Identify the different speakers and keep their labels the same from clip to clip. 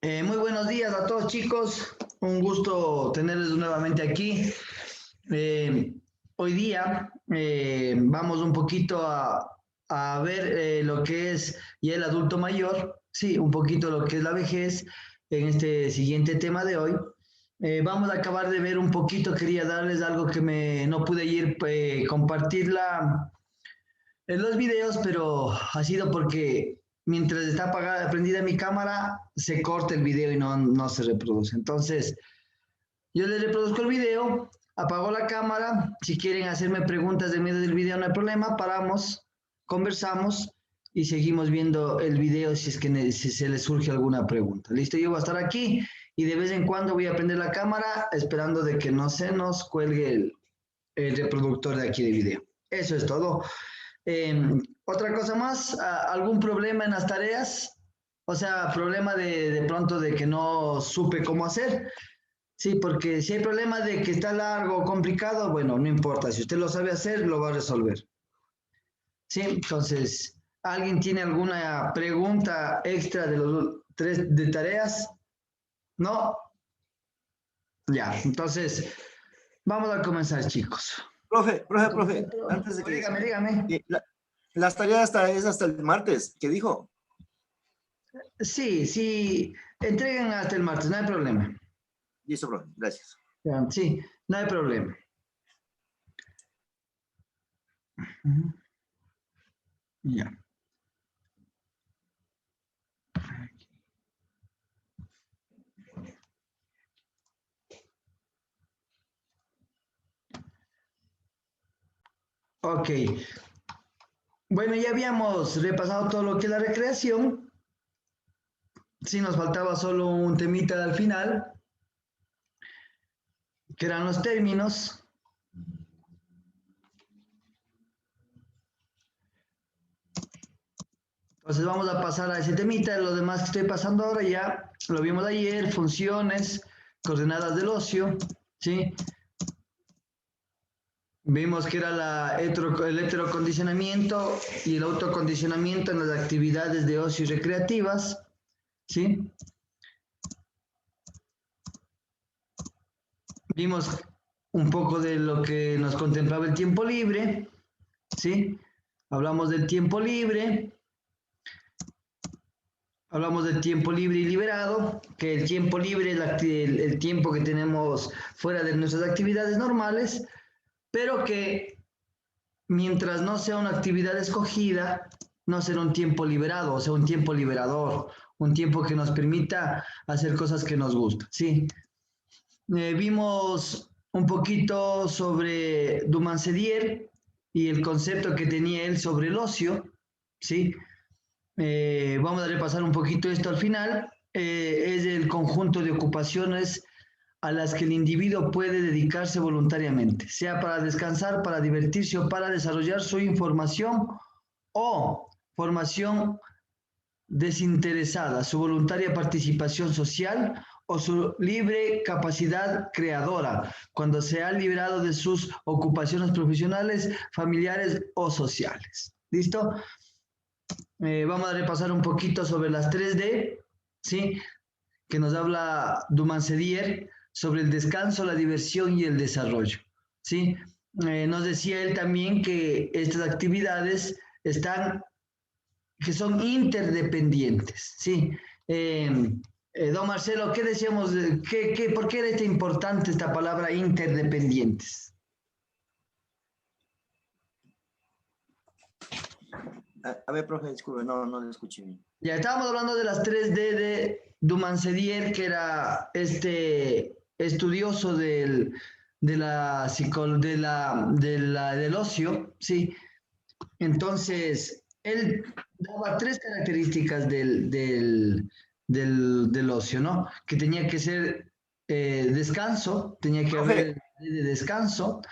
Speaker 1: Muy buenos días a todos, chicos. Un gusto tenerles nuevamente aquí. Eh, Hoy día vamos un poquito a ver lo que es ya el adulto mayor, sí, un poquito lo que es la vejez en este siguiente tema de hoy. Vamos a acabar de ver un poquito, quería darles algo que no pude ir compartirla en los videos, pero ha sido porque mientras está apagada, prendida mi cámara, se corta el video y no se reproduce. Entonces, yo les reproduzco el video, apago la cámara. Si quieren hacerme preguntas de medio del video, no hay problema, paramos, conversamos y seguimos viendo el video si es que si se les surge alguna pregunta. Listo, yo voy a estar aquí y de vez en cuando voy a prender la cámara esperando de que no se nos cuelgue el reproductor de aquí de video. Eso es todo. Otra cosa más, ¿algún problema en las tareas? O sea, problema de pronto de que no supe cómo hacer. Sí, porque si hay problema de que está largo o complicado, bueno, no importa. Si usted lo sabe hacer, lo va a resolver. Sí, entonces, ¿alguien tiene alguna pregunta extra de los tres de tareas? ¿No? Ya, entonces, vamos a comenzar, chicos.
Speaker 2: Profe, antes de que...
Speaker 1: Dígame.
Speaker 2: Las tareas es hasta el martes, ¿qué dijo?
Speaker 1: Sí, entreguen hasta el martes, no hay problema.
Speaker 2: Listo, profe, gracias.
Speaker 1: Sí, no hay problema. Ya. Ok. Bueno, ya habíamos repasado todo lo que es la recreación. Sí, nos faltaba solo un temita al final, que eran los términos. Entonces vamos a pasar a ese temita. Lo demás que estoy pasando ahora ya lo vimos ayer: funciones, coordenadas del ocio, ¿sí? Vimos que era el heterocondicionamiento y el autocondicionamiento en las actividades de ocio y recreativas, ¿sí? Vimos un poco de lo que nos contemplaba el tiempo libre, ¿sí? Hablamos del tiempo libre, hablamos del tiempo libre y liberado, que el tiempo libre es el tiempo que tenemos fuera de nuestras actividades normales, pero que mientras no sea una actividad escogida, no será un tiempo liberado, o sea, un tiempo liberador, un tiempo que nos permita hacer cosas que nos gustan, ¿sí? Vimos un poquito sobre Dumansedier y el concepto que tenía él sobre el ocio, ¿sí? Vamos a repasar un poquito esto al final. Es el conjunto de ocupaciones a las que el individuo puede dedicarse voluntariamente, sea para descansar, para divertirse o para desarrollar su información o formación desinteresada, su voluntaria participación social o su libre capacidad creadora, cuando se ha liberado de sus ocupaciones profesionales, familiares o sociales. ¿Listo? Vamos a repasar un poquito sobre las 3D, ¿sí? Que nos habla Dumansedier sobre el descanso, la diversión y el desarrollo, ¿sí? Nos decía él también que estas actividades que son interdependientes, ¿sí? Don Marcelo, ¿qué decíamos? ¿Por qué era importante esta palabra interdependientes?
Speaker 2: A ver, profe, disculpe, no lo escuché bien.
Speaker 1: Ya estábamos hablando de las 3D de Dumansedier, que era este estudioso del ocio, ¿sí? Entonces, él daba tres características del ocio, ¿no? Que tenía que ser descanso, tenía que
Speaker 2: Profe,
Speaker 1: haber D de descanso,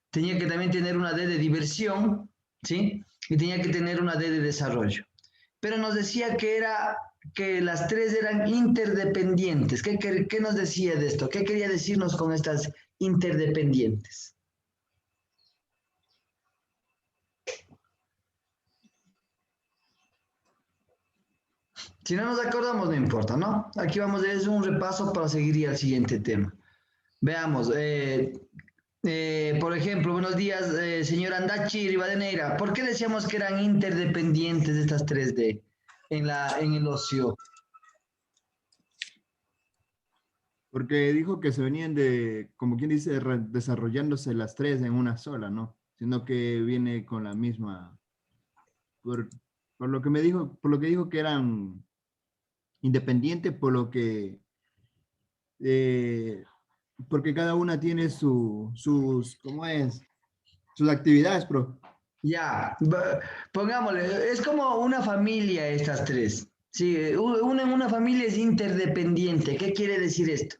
Speaker 1: tenía que también tener una D de diversión, ¿sí? Y tenía que tener una D de desarrollo. Pero nos decía que las tres eran interdependientes. ¿Qué nos decía de esto? ¿Qué quería decirnos con estas interdependientes? Si no nos acordamos, no importa, ¿no? Aquí vamos a hacer un repaso para seguir al siguiente tema. Veamos, por ejemplo, buenos días, señor Andachi Rivadeneira. ¿Por qué decíamos que eran interdependientes estas 3D en el ocio?
Speaker 2: Porque dijo que se venían como quien dice, desarrollándose las tres en una sola, ¿no? Sino que viene con la misma, por, por lo que me dijo, por lo que dijo que eran independientes, eh, porque cada una tiene ¿cómo es? Sus actividades, pro.
Speaker 1: Ya, pongámosle, es como una familia estas 3. Sí, una familia es interdependiente. ¿Qué quiere decir esto?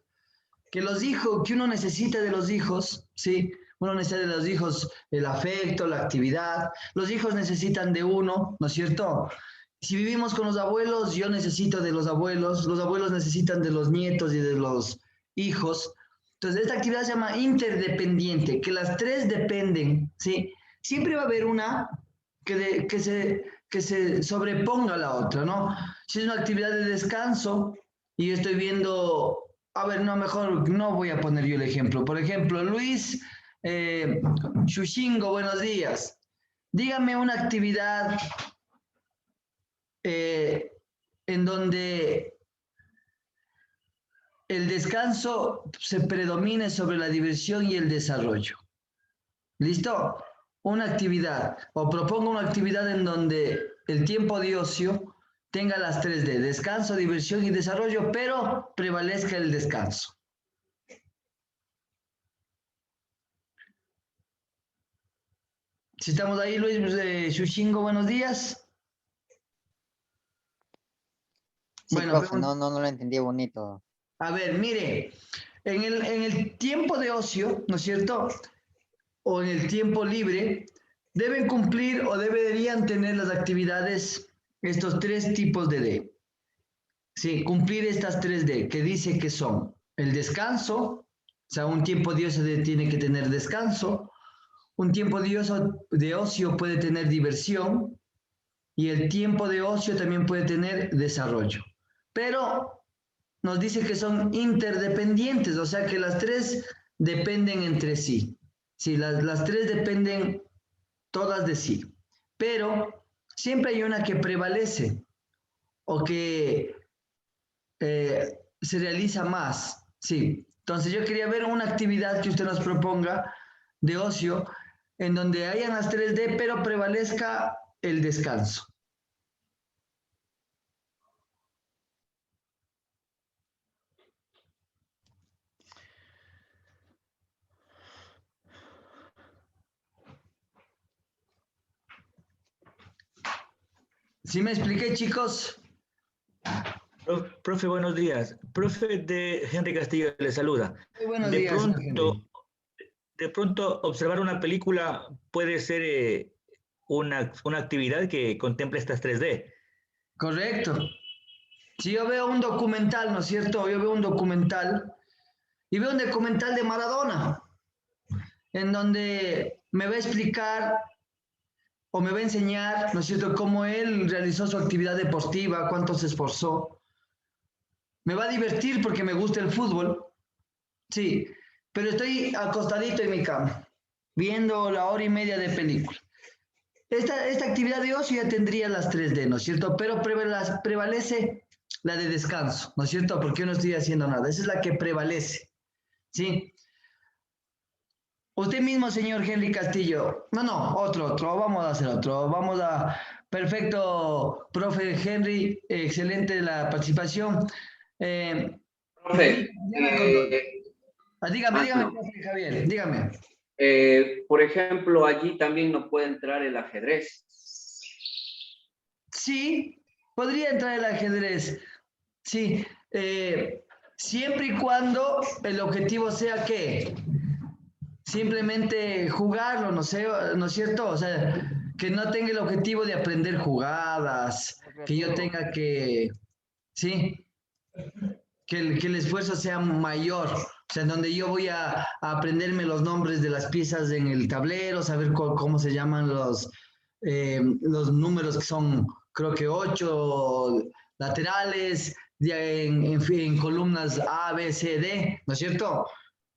Speaker 1: Que los hijos, que uno necesita de los hijos, ¿sí? Uno necesita de los hijos el afecto, la actividad. Los hijos necesitan de uno, ¿no es cierto? Si vivimos con los abuelos, yo necesito de los abuelos necesitan de los nietos y de los hijos. Entonces, esta actividad se llama interdependiente, que las 3 dependen, ¿sí? Siempre va a haber una que se sobreponga a la otra, ¿no? Si es una actividad de descanso y yo estoy viendo, a ver, no, mejor no voy a poner yo el ejemplo. Por ejemplo, Luis Shushingo, buenos días. Dígame una actividad eh, en donde el descanso se predomine sobre la diversión y el desarrollo. ¿Listo? Una actividad, o propongo una actividad en donde el tiempo de ocio tenga las 3D, descanso, diversión y desarrollo, pero prevalezca el descanso. Si estamos ahí, Luis Shushingo, buenos días.
Speaker 3: Sí,
Speaker 1: Bueno,
Speaker 3: profe, no lo entendí bonito.
Speaker 1: a ver, mire, en el tiempo de ocio, ¿no es cierto? O en el tiempo libre, deben cumplir o deberían tener las actividades, estos 3 tipos de D. Sí, cumplir estas 3D, que dice que son el descanso, o sea, un tiempo de ocio tiene que tener descanso, un tiempo de ocio puede tener diversión y el tiempo de ocio también puede tener desarrollo. Pero nos dice que son interdependientes, o sea que las 3 dependen entre sí. Sí, las 3 dependen todas de sí, pero siempre hay una que prevalece o que se realiza más, sí. Entonces yo quería ver una actividad que usted nos proponga de ocio en donde hayan las 3D, pero prevalezca el descanso. ¿Sí me expliqué, chicos?
Speaker 4: Profe, buenos días. Profe de Henry Castillo le saluda.
Speaker 1: Muy buenos
Speaker 4: De
Speaker 1: días,
Speaker 4: pronto, de pronto, observar una película puede ser una actividad que contemple estas 3D.
Speaker 1: Correcto. Si yo veo un documental, ¿no es cierto? Yo veo un documental y veo un documental de Maradona, en donde me va a explicar o me va a enseñar, ¿no es cierto?, cómo él realizó su actividad deportiva, cuánto se esforzó. Me va a divertir porque me gusta el fútbol, sí, pero estoy acostadito en mi cama, viendo la hora y media de película. Esta actividad de ocio ya tendría las 3D, ¿no es cierto? Pero prevalece la de descanso, ¿no es cierto? Porque yo no estoy haciendo nada. Esa es la que prevalece, ¿sí? Usted mismo, señor Henry Castillo. No, otro. Vamos a hacer otro. Vamos a... Perfecto, profe Henry. Excelente la participación.
Speaker 5: Profe,
Speaker 1: Dígame,
Speaker 5: no.
Speaker 1: profe Javier, dígame.
Speaker 5: Por ejemplo, allí también no puede entrar el ajedrez.
Speaker 1: Sí, podría entrar el ajedrez. Sí, siempre y cuando el objetivo sea que simplemente jugarlo, no sé, ¿no es cierto? O sea, que no tenga el objetivo de aprender jugadas, que yo tenga que, sí, que el esfuerzo sea mayor. O sea, en donde yo voy a aprenderme los nombres de las piezas en el tablero, saber cómo se llaman los números que son, creo que 8, laterales, en columnas A, B, C, D, ¿no es cierto?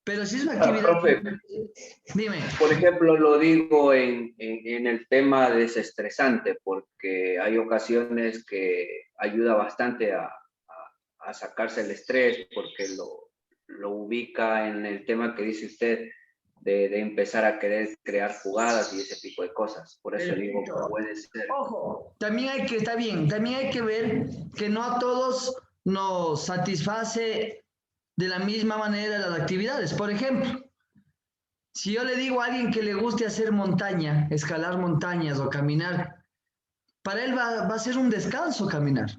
Speaker 1: Pero si es una actividad...
Speaker 5: Profe,
Speaker 1: Dime.
Speaker 5: por ejemplo, lo digo en el tema desestresante, porque hay ocasiones que ayuda bastante a sacarse el estrés, porque lo ubica en el tema que dice usted, de empezar a querer crear jugadas y ese tipo de cosas. Por eso digo,
Speaker 1: Perfecto.
Speaker 5: puede ser.
Speaker 1: Ojo, también hay que, está bien, también hay que ver que no a todos nos satisface de la misma manera las actividades. Por ejemplo, si yo le digo a alguien que le guste hacer montaña, escalar montañas o caminar, para él va a ser un descanso caminar,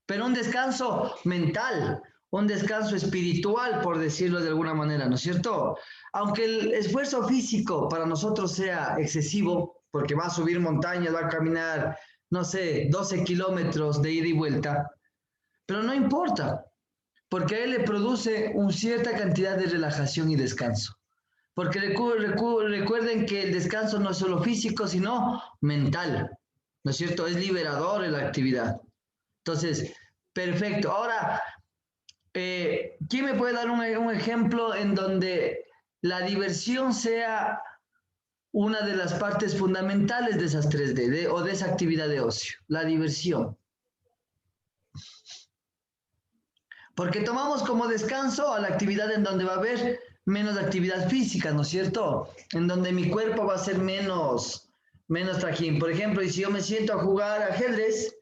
Speaker 1: pero un descanso mental, un descanso espiritual, por decirlo de alguna manera, ¿no es cierto? Aunque el esfuerzo físico para nosotros sea excesivo, porque va a subir montañas, va a caminar, no sé, 12 kilómetros de ida y vuelta, pero no importa, porque a él le produce una cierta cantidad de relajación y descanso. Porque recuerden que el descanso no es solo físico, sino mental, ¿no es cierto? Es liberador en la actividad. Entonces, perfecto. Ahora, ¿quién me puede dar un ejemplo en donde la diversión sea una de las partes fundamentales de esas 3D o de esa actividad de ocio? La diversión. Porque tomamos como descanso a la actividad en donde va a haber menos actividad física, ¿no es cierto? En donde mi cuerpo va a ser menos trajín. Por ejemplo, y si yo me siento a jugar ajedrez,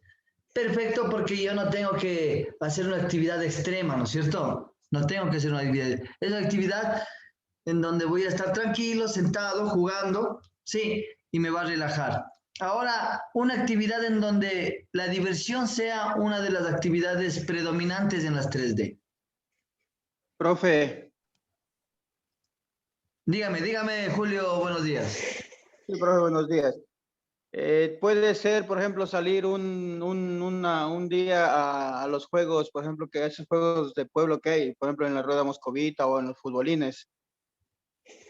Speaker 1: perfecto, porque yo no tengo que hacer una actividad extrema, ¿no es cierto? No tengo que hacer una actividad. Es una actividad en donde voy a estar tranquilo, sentado, jugando, sí, y me va a relajar. Ahora, una actividad en donde la diversión sea una de las actividades predominantes en las 3D.
Speaker 6: Profe,
Speaker 1: Dígame, Julio, buenos días.
Speaker 6: sí, profe, buenos días. Puede ser, por ejemplo, salir un día a los juegos, por ejemplo, que esos juegos de pueblo que hay, por ejemplo, en la Rueda Moscovita o en los futbolines.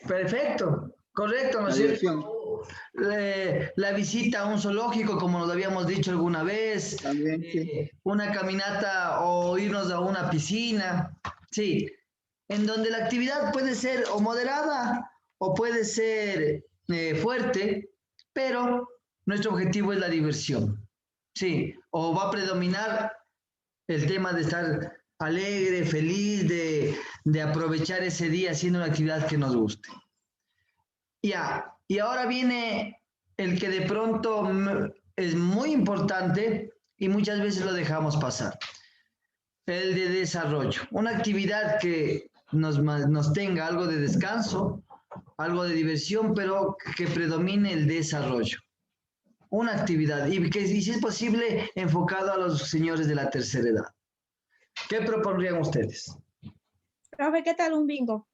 Speaker 1: Perfecto, correcto, ¿no
Speaker 6: La
Speaker 1: es
Speaker 6: diversión
Speaker 1: cierto? La visita a un zoológico, como nos habíamos dicho alguna vez,
Speaker 6: también, sí.
Speaker 1: una caminata o irnos a una piscina, sí, en donde la actividad puede ser o moderada o puede ser fuerte, pero nuestro objetivo es la diversión, sí, o va a predominar el tema de estar alegre, feliz, de aprovechar ese día haciendo una actividad que nos guste. Ya, y ahora viene el que de pronto es muy importante y muchas veces lo dejamos pasar. El de desarrollo. Una actividad que nos tenga algo de descanso, algo de diversión, pero que predomine el desarrollo. Una actividad y que, y si es posible, enfocado a los señores de la tercera edad. ¿Qué propondrían ustedes?
Speaker 7: Profe, ¿qué tal un bingo?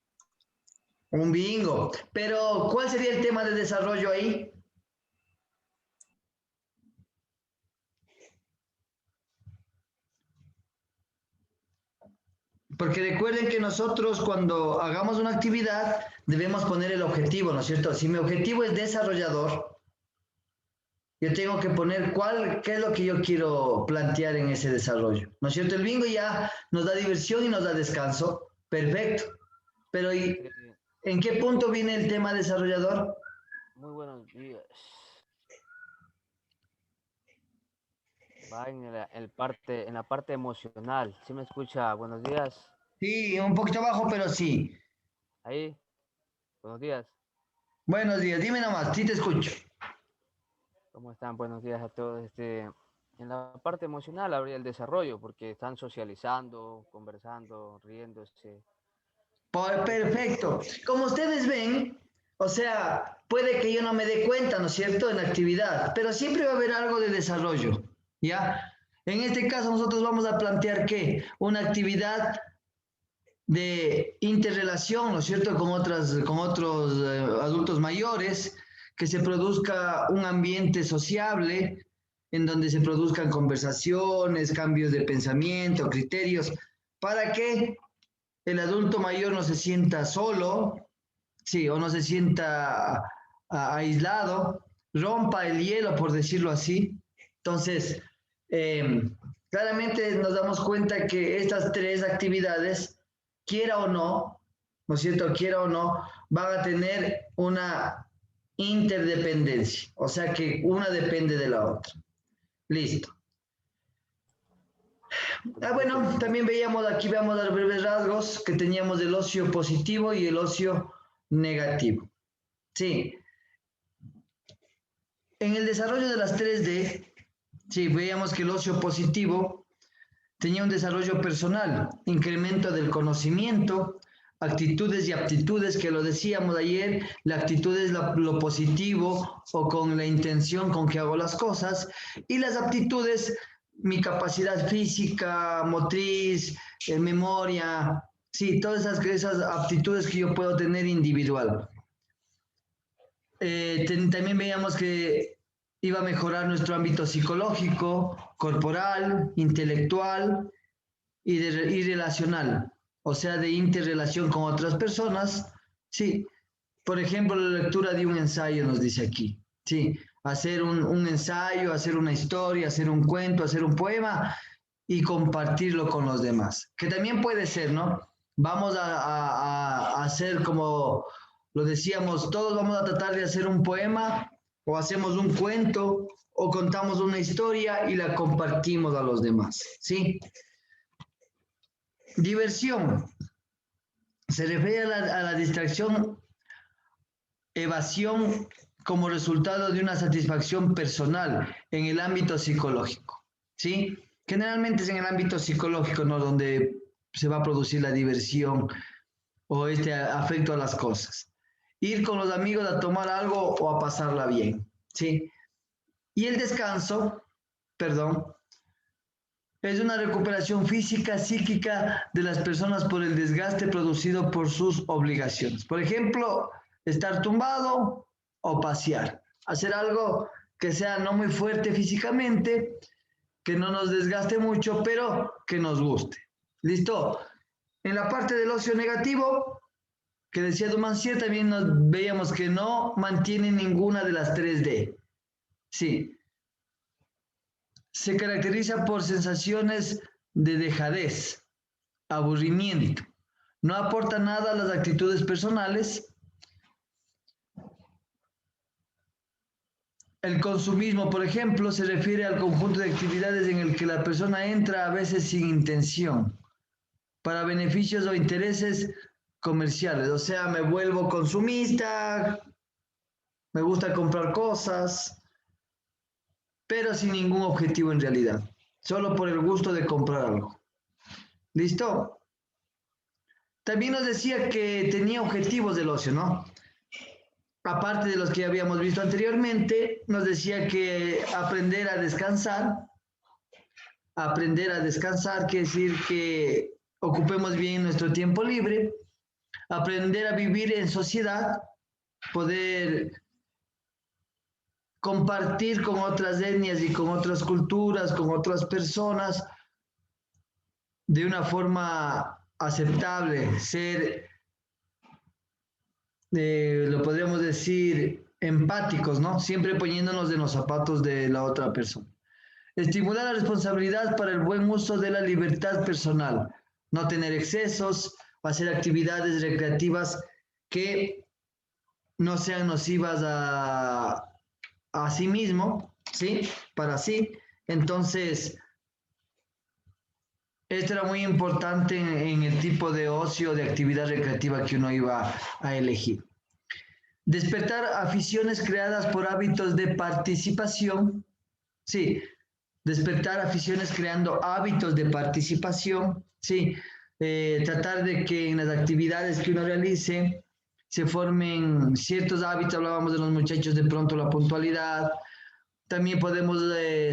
Speaker 1: Un bingo. Pero, ¿cuál sería el tema de desarrollo ahí? Porque recuerden que nosotros cuando hagamos una actividad debemos poner el objetivo, ¿no es cierto? Si mi objetivo es desarrollador, yo tengo que poner qué es lo que yo quiero plantear en ese desarrollo, ¿no es cierto? El bingo ya nos da diversión y nos da descanso, perfecto. Pero ¿en qué punto viene el tema desarrollador?
Speaker 8: Muy buenos días. Va en la parte emocional. ¿Sí me escucha? Buenos días.
Speaker 1: Sí, un poquito abajo, pero sí.
Speaker 8: Ahí. Buenos días.
Speaker 1: Buenos días, dime nomás, sí te escucho.
Speaker 8: ¿Cómo están? Buenos días a todos. En la parte emocional habría el desarrollo, porque están socializando, conversando, riéndose.
Speaker 1: Perfecto. Como ustedes ven, o sea, puede que yo no me dé cuenta, ¿no es cierto?, en la actividad, pero siempre va a haber algo de desarrollo, ¿ya? En este caso nosotros vamos a plantear que una actividad de interrelación, ¿no es cierto?, con otros adultos mayores, que se produzca un ambiente sociable en donde se produzcan conversaciones, cambios de pensamiento, criterios, para que el adulto mayor no se sienta solo, sí, o no se sienta aislado, rompa el hielo, por decirlo así. Entonces, Claramente nos damos cuenta que estas tres actividades, quiera o no, ¿no es cierto? Quiera o no, van a tener una interdependencia, o sea que una depende de la otra. Listo. Bueno, también veíamos aquí, veamos los breves rasgos que teníamos del ocio positivo y el ocio negativo. Sí. En el desarrollo de las 3D, sí, veíamos que el ocio positivo tenía un desarrollo personal, incremento del conocimiento, actitudes y aptitudes, que lo decíamos ayer, la actitud es lo positivo o con la intención con que hago las cosas, y las aptitudes, mi capacidad física, motriz, memoria, sí, todas esas aptitudes que yo puedo tener individual. También veíamos que iba a mejorar nuestro ámbito psicológico, corporal, intelectual y relacional, o sea, de interrelación con otras personas. Sí, por ejemplo, la lectura de un ensayo nos dice aquí, sí, hacer un ensayo, hacer una historia, hacer un cuento, hacer un poema y compartirlo con los demás, que también puede ser, ¿no? Vamos a hacer como lo decíamos, todos vamos a tratar de hacer un poema o hacemos un cuento o contamos una historia y la compartimos a los demás, ¿sí? Diversión. Se refiere a la distracción, evasión como resultado de una satisfacción personal en el ámbito psicológico, ¿sí? Generalmente es en el ámbito psicológico, ¿no?, donde se va a producir la diversión o este afecto a las cosas. Ir con los amigos a tomar algo o a pasarla bien, ¿sí? Y el descanso, perdón, es una recuperación física, psíquica de las personas por el desgaste producido por sus obligaciones. Por ejemplo, estar tumbado o pasear. Hacer algo que sea no muy fuerte físicamente, que no nos desgaste mucho, pero que nos guste. ¿Listo? En la parte del ocio negativo, que decía Dumancier, también nos veíamos que no mantiene ninguna de las 3D. Sí. Se caracteriza por sensaciones de dejadez, aburrimiento. No aporta nada a las actitudes personales. El consumismo, por ejemplo, se refiere al conjunto de actividades en el que la persona entra a veces sin intención, para beneficios o intereses comerciales. O sea, me vuelvo consumista, me gusta comprar cosas, pero sin ningún objetivo en realidad, solo por el gusto de comprar algo. ¿Listo? También nos decía que tenía objetivos del ocio, ¿no? Aparte de los que habíamos visto anteriormente, nos decía que aprender a descansar, quiere decir que ocupemos bien nuestro tiempo libre, aprender a vivir en sociedad, poder compartir con otras etnias y con otras culturas, con otras personas, de una forma aceptable, ser, lo podríamos decir, empáticos, ¿no? Siempre poniéndonos en los zapatos de la otra persona. Estimular la responsabilidad para el buen uso de la libertad personal, no tener excesos, hacer actividades recreativas que no sean nocivas a sí mismo, ¿sí? Para sí. Entonces, esto era muy importante en el tipo de ocio, de actividad recreativa que uno iba a elegir. Despertar aficiones creadas por hábitos de participación, sí, despertar aficiones creando hábitos de participación, sí, tratar de que en las actividades que uno realice se formen ciertos hábitos. Hablábamos de los muchachos, de pronto la puntualidad. También podemos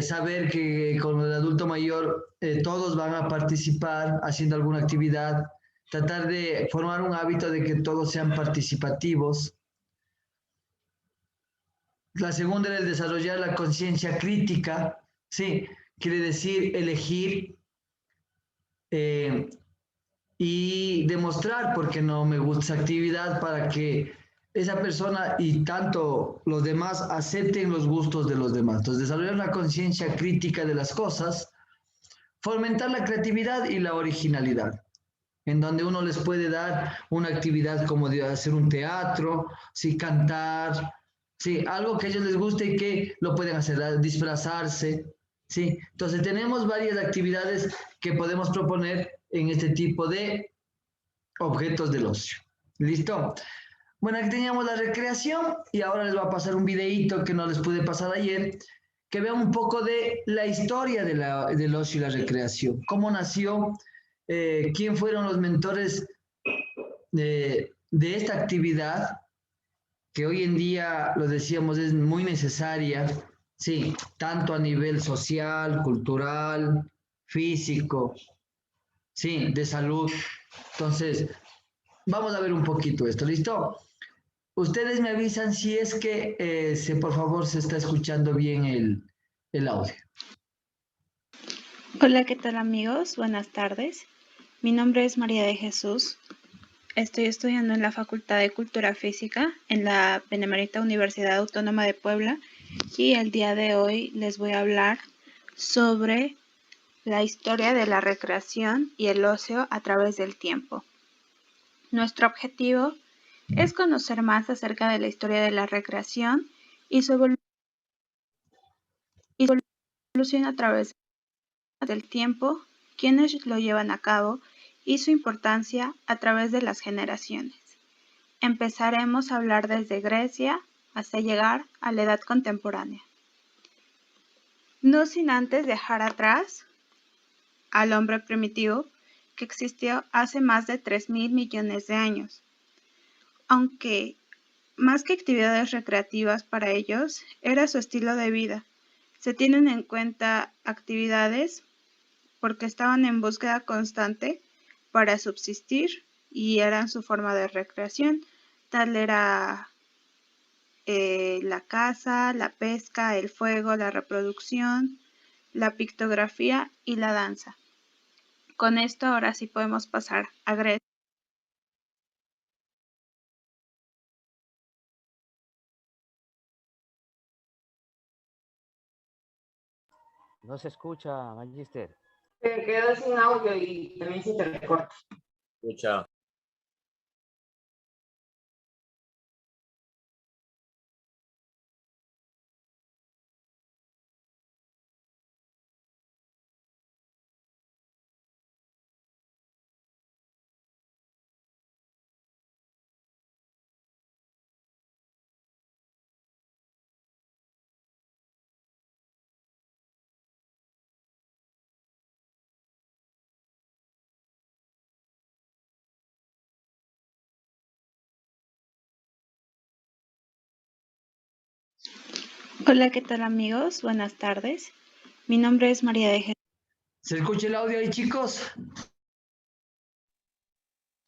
Speaker 1: saber que con el adulto mayor todos van a participar haciendo alguna actividad, tratar de formar un hábito de que todos sean participativos. La segunda era el desarrollar la conciencia crítica, sí, quiere decir elegir y demostrar por qué no me gusta esa actividad para que esa persona y tanto los demás acepten los gustos de los demás. Entonces, desarrollar una conciencia crítica de las cosas, fomentar la creatividad y la originalidad, en donde uno les puede dar una actividad como de hacer un teatro, sí, cantar, sí, algo que a ellos les guste y que lo pueden hacer, disfrazarse, sí. Entonces tenemos varias actividades que podemos proponer en este tipo de objetos del ocio. ¿Listo? Bueno, aquí teníamos la recreación y ahora les voy a pasar un videíto que no les pude pasar ayer, que vean un poco de la historia del ocio y la recreación, cómo nació, quién fueron los mentores de esta actividad, que hoy en día, lo decíamos, es muy necesaria, sí, tanto a nivel social, cultural, físico, sí, de salud. Entonces, vamos a ver un poquito esto, ¿listo? Ustedes me avisan si es que, por favor, se está escuchando bien el audio.
Speaker 7: Hola, ¿qué tal amigos? Buenas tardes. Mi nombre es María de Jesús. Estoy estudiando en la Facultad de Cultura Física en la Benemérita Universidad Autónoma de Puebla y el día de hoy les voy a hablar sobre la historia de la recreación y el ocio a través del tiempo. Nuestro objetivo es conocer más acerca de la historia de la recreación y su evolución a través del tiempo, quienes lo llevan a cabo y su importancia a través de las generaciones. Empezaremos a hablar desde Grecia hasta llegar a la edad contemporánea. No sin antes dejar atrás al hombre primitivo que existió hace más de 3.000 millones de años. Aunque más que actividades recreativas para ellos, era su estilo de vida. Se tienen en cuenta actividades porque estaban en búsqueda constante para subsistir y eran su forma de recreación. Tal era la caza, la pesca, el fuego, la reproducción, la pictografía y la danza. Con esto ahora sí podemos pasar a Grecia.
Speaker 8: No se escucha, Magister.
Speaker 9: Se quedó sin audio y también se te recorta.
Speaker 4: Escucha.
Speaker 7: Hola, ¿qué tal amigos? Buenas tardes. Mi nombre es María de Jesús.
Speaker 1: ¿Se escucha el audio ahí, chicos?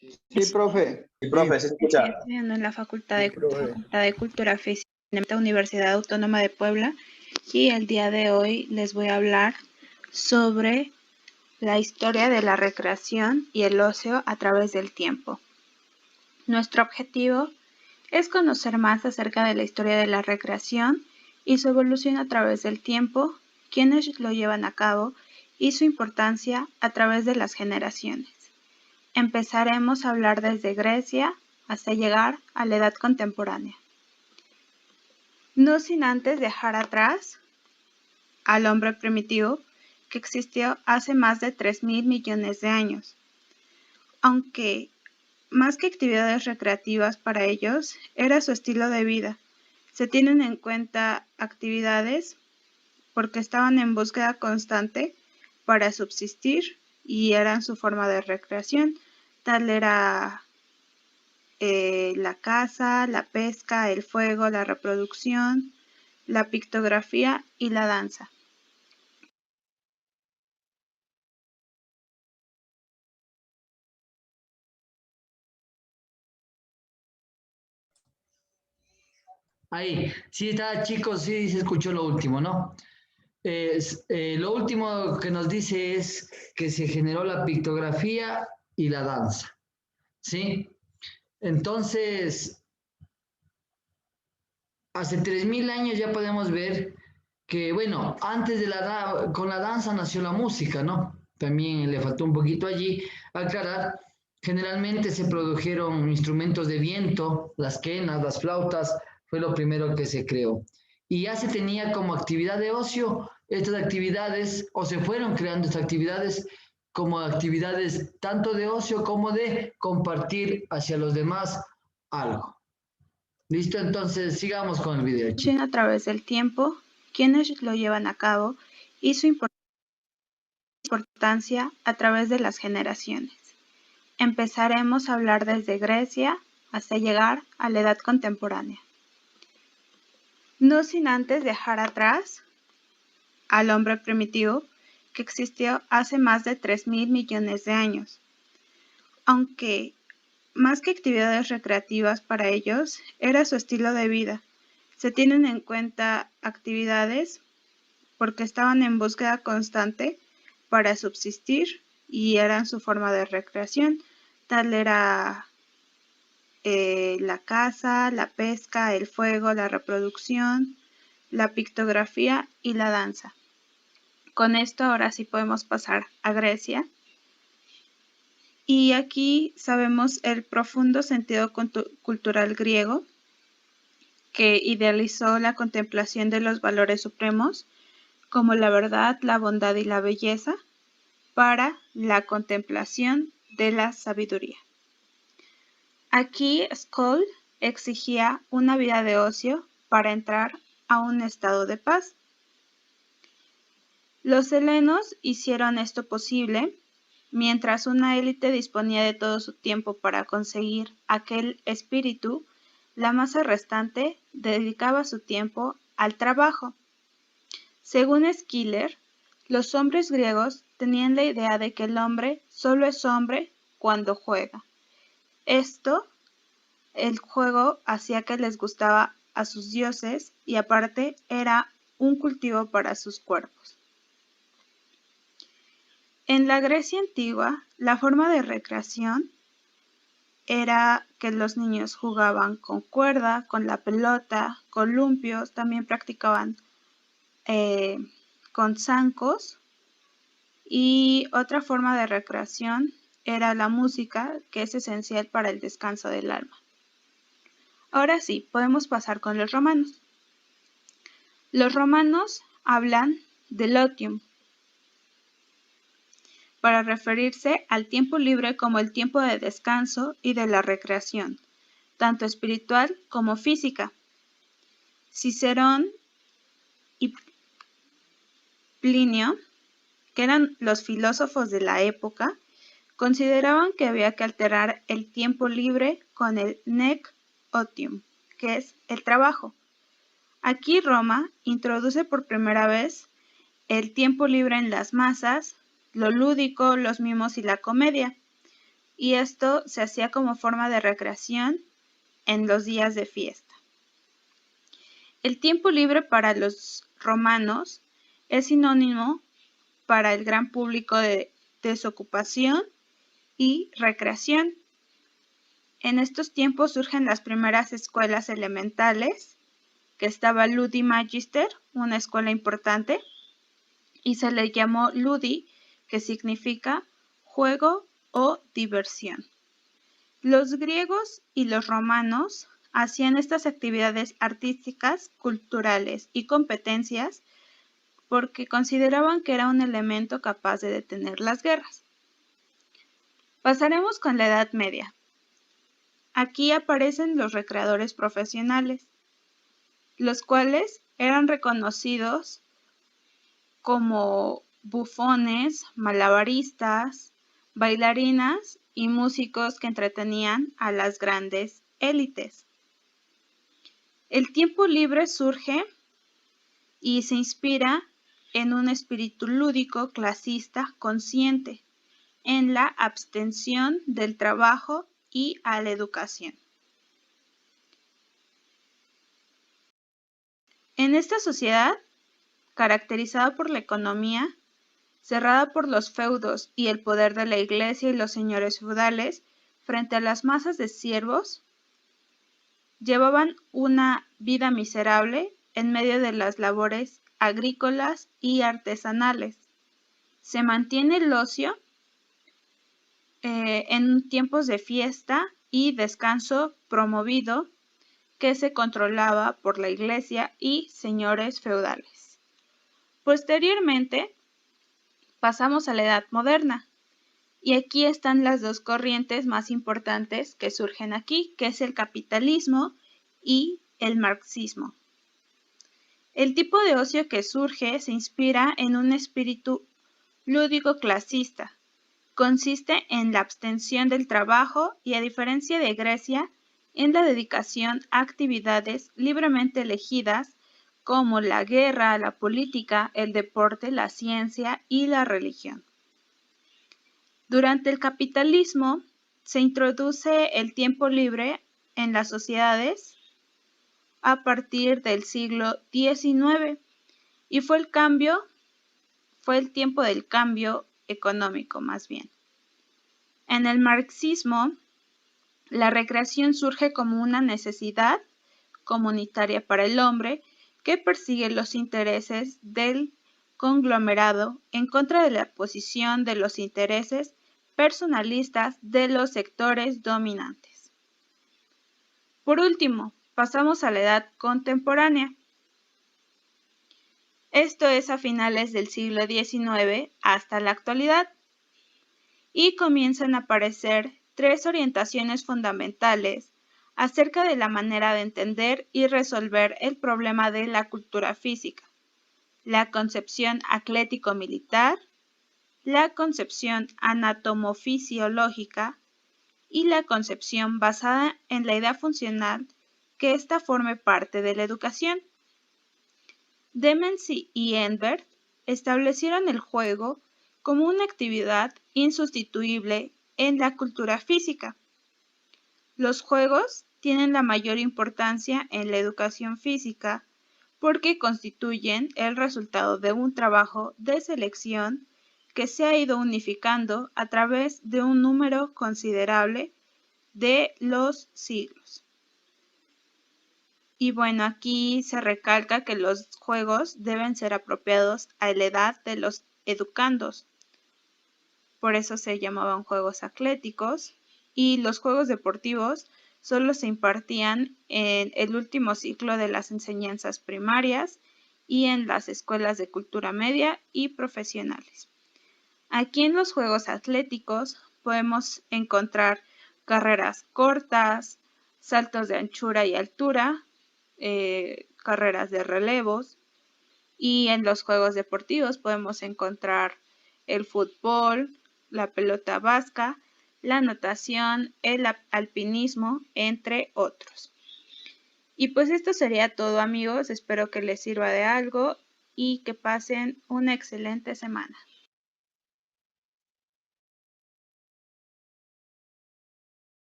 Speaker 6: Sí, profe.
Speaker 5: Sí, profe, se escucha.
Speaker 7: Estoy estudiando en la Facultad de Cultura Física en la Universidad Autónoma de Puebla y el día de hoy les voy a hablar sobre la historia de la recreación y el ocio a través del tiempo. Nuestro objetivo es conocer más acerca de la historia de la recreación y su evolución a través del tiempo, quienes lo llevan a cabo y su importancia a través de las generaciones. Empezaremos a hablar desde Grecia hasta llegar a la edad contemporánea. No sin antes dejar atrás al hombre primitivo que existió hace más de 3.000 millones de años. Aunque más que actividades recreativas para ellos, era su estilo de vida. Se tienen en cuenta actividades porque estaban en búsqueda constante para subsistir y eran su forma de recreación. Tal era la caza, la pesca, el fuego, la reproducción, la pictografía y la danza.
Speaker 1: Ahí, sí está, chicos, sí se escuchó lo último, ¿no? Lo último que nos dice es que se generó la pictografía y la danza, ¿sí? Entonces, hace 3.000 años ya podemos ver que, bueno, antes con la danza nació la música, ¿no? también le faltó un poquito allí aclarar. Generalmente se produjeron instrumentos de viento, las quenas, las flautas, fue lo primero que se creó. Y ya se tenía como actividad de ocio estas actividades, o se fueron creando estas actividades como actividades tanto de ocio como de compartir hacia los demás algo. ¿Listo? Entonces sigamos con el video, chicos.
Speaker 7: A través del tiempo, quienes lo llevan a cabo y su importancia a través de las generaciones. Empezaremos a hablar desde Grecia hasta llegar a la edad contemporánea. No sin antes dejar atrás al hombre primitivo que existió hace más de 3.000 millones de años. Aunque más que actividades recreativas para ellos, era su estilo de vida. Se tienen en cuenta actividades porque estaban en búsqueda constante para subsistir y eran su forma de recreación. Tal era la caza, la pesca, el fuego, la reproducción, la pictografía y la danza. Con esto ahora sí podemos pasar a Grecia. Y aquí sabemos el profundo sentido cultural griego que idealizó la contemplación de los valores supremos como la verdad, la bondad y la belleza para la contemplación de la sabiduría. Aquí Skoll exigía una vida de ocio para entrar a un estado de paz. Los helenos hicieron esto posible mientras una élite disponía de todo su tiempo para conseguir aquel espíritu. La masa restante dedicaba su tiempo al trabajo. Según Schiller, los hombres griegos tenían la idea de que el hombre solo es hombre cuando juega. El juego hacía que les gustaba a sus dioses y aparte era un cultivo para sus cuerpos. En la Grecia antigua, la forma de recreación era que los niños jugaban con cuerda, con la pelota, columpios, también practicaban con zancos, y otra forma de recreación era la música, que es esencial para el descanso del alma. Ahora sí, podemos pasar con los romanos. Los romanos hablan del otium para referirse al tiempo libre como el tiempo de descanso y de la recreación, tanto espiritual como física. Cicerón y Plinio, que eran los filósofos de la época, consideraban que había que alterar el tiempo libre con el nec otium, que es el trabajo. Aquí Roma introduce por primera vez el tiempo libre en las masas, lo lúdico, los mimos y la comedia, y esto se hacía como forma de recreación en los días de fiesta. El tiempo libre para los romanos es sinónimo para el gran público de desocupación y recreación. En estos tiempos surgen las primeras escuelas elementales, que estaba Ludi Magister, una escuela importante, y se le llamó Ludi, que significa juego o diversión. Los griegos y los romanos hacían estas actividades artísticas, culturales y competencias porque consideraban que era un elemento capaz de detener las guerras. Pasaremos con la Edad Media. Aquí aparecen los recreadores profesionales, los cuales eran reconocidos como bufones, malabaristas, bailarinas y músicos que entretenían a las grandes élites. El tiempo libre surge y se inspira en un espíritu lúdico clasista consciente, en la abstención del trabajo y a la educación. En esta sociedad, caracterizada por la economía, cerrada por los feudos y el poder de la iglesia y los señores feudales, frente a las masas de siervos, llevaban una vida miserable en medio de las labores agrícolas y artesanales. Se mantiene el ocio en tiempos de fiesta y descanso promovido que se controlaba por la iglesia y señores feudales. Posteriormente, pasamos a la Edad Moderna. Y aquí están las dos corrientes más importantes que surgen aquí, que es el capitalismo y el marxismo. El tipo de ocio que surge se inspira en un espíritu lúdico clasista. Consiste en la abstención del trabajo y, a diferencia de Grecia, en la dedicación a actividades libremente elegidas como la guerra, la política, el deporte, la ciencia y la religión. Durante el capitalismo se introduce el tiempo libre en las sociedades a partir del siglo XIX y fue el tiempo del cambio económico más bien. En el marxismo, la recreación surge como una necesidad comunitaria para el hombre que persigue los intereses del conglomerado en contra de la posición de los intereses personalistas de los sectores dominantes. Por último, pasamos a la edad contemporánea. Esto es a finales del siglo XIX hasta la actualidad, y comienzan a aparecer tres orientaciones fundamentales acerca de la manera de entender y resolver el problema de la cultura física: la concepción atlético-militar, la concepción anatomofisiológica y la concepción basada en la idea funcional que ésta forme parte de la educación. Demens y Enberg establecieron el juego como una actividad insustituible en la cultura física. Los juegos tienen la mayor importancia en la educación física porque constituyen el resultado de un trabajo de selección que se ha ido unificando a través de un número considerable de los siglos. Y bueno, aquí se recalca que los juegos deben ser apropiados a la edad de los educandos. Por eso se llamaban juegos atléticos, y los juegos deportivos solo se impartían en el último ciclo de las enseñanzas primarias y en las escuelas de cultura media y profesionales. Aquí en los juegos atléticos podemos encontrar carreras cortas, saltos de anchura y altura, carreras de relevos, y en los juegos deportivos podemos encontrar el fútbol, la pelota vasca, la natación, el alpinismo, entre otros. Y pues esto sería todo, amigos. Espero que les sirva de algo y que pasen una excelente semana.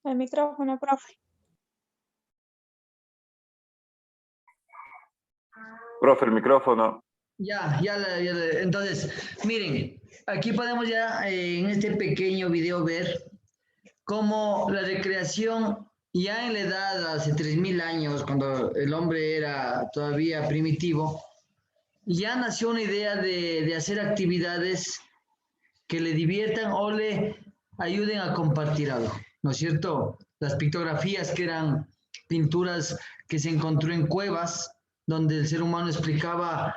Speaker 10: El micrófono, profe.
Speaker 11: Profe, el micrófono.
Speaker 1: Entonces, miren, aquí podemos ya en este pequeño video ver cómo la recreación ya en la edad, hace 3000 años, cuando el hombre era todavía primitivo, ya nació una idea de hacer actividades que le diviertan o le ayuden a compartir algo, ¿no es cierto? Las pictografías, que eran pinturas que se encontró en cuevas, donde el ser humano explicaba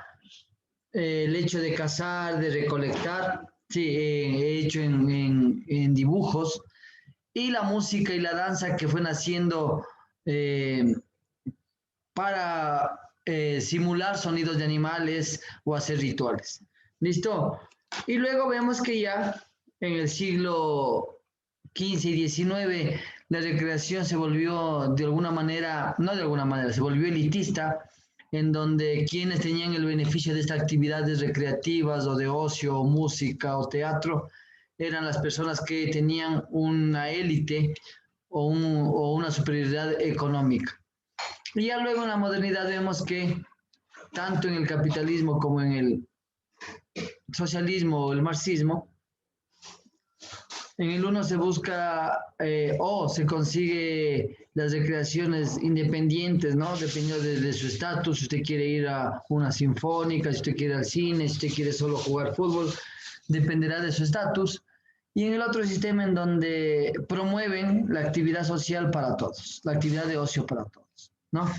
Speaker 1: el hecho de cazar, de recolectar, sí, hecho en dibujos, y la música y la danza que fue naciendo para simular sonidos de animales o hacer rituales. ¿Listo? Y luego vemos que ya en el siglo XV y XIX la recreación se volvió de alguna manera, no de alguna manera, se volvió elitista, en donde quienes tenían el beneficio de estas actividades recreativas o de ocio, o música o teatro, eran las personas que tenían una élite o una superioridad económica. Y ya luego en la modernidad vemos que tanto en el capitalismo como en el socialismo o el marxismo, En el uno se busca o se consigue las recreaciones independientes, ¿no? Dependiendo de su estatus, si usted quiere ir a una sinfónica, si usted quiere ir al cine, si usted quiere solo jugar fútbol, dependerá de su estatus. Y en el otro sistema en donde promueven la actividad social para todos, la actividad de ocio para todos, ¿no?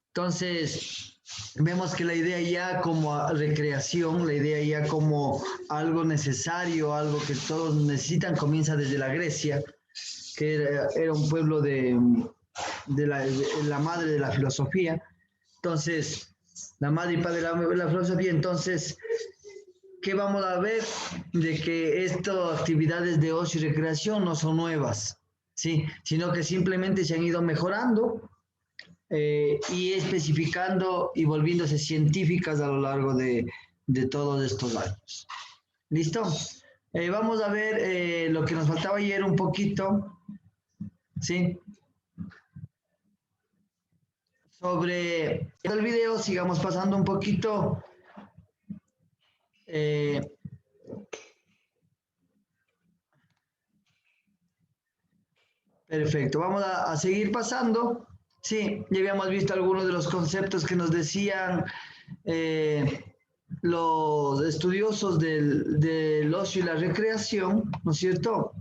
Speaker 1: Entonces, vemos que la idea ya como recreación, la idea ya como algo necesario, algo que todos necesitan, comienza desde la Grecia, que era un pueblo de la madre de la filosofía. Entonces, la madre y padre de la filosofía. Entonces, ¿qué vamos a ver? De que estas actividades de ocio y recreación no son nuevas, ¿sí? Sino que simplemente se han ido mejorando y especificando y volviéndose científicas a lo largo de todos estos años. ¿Listo? Vamos a ver lo que nos faltaba ayer un poquito, ¿sí? Sobre el video, sigamos pasando un poquito. Perfecto, vamos a seguir pasando. Sí, ya habíamos visto algunos de los conceptos que nos decían los estudiosos del ocio y la recreación, ¿no es cierto?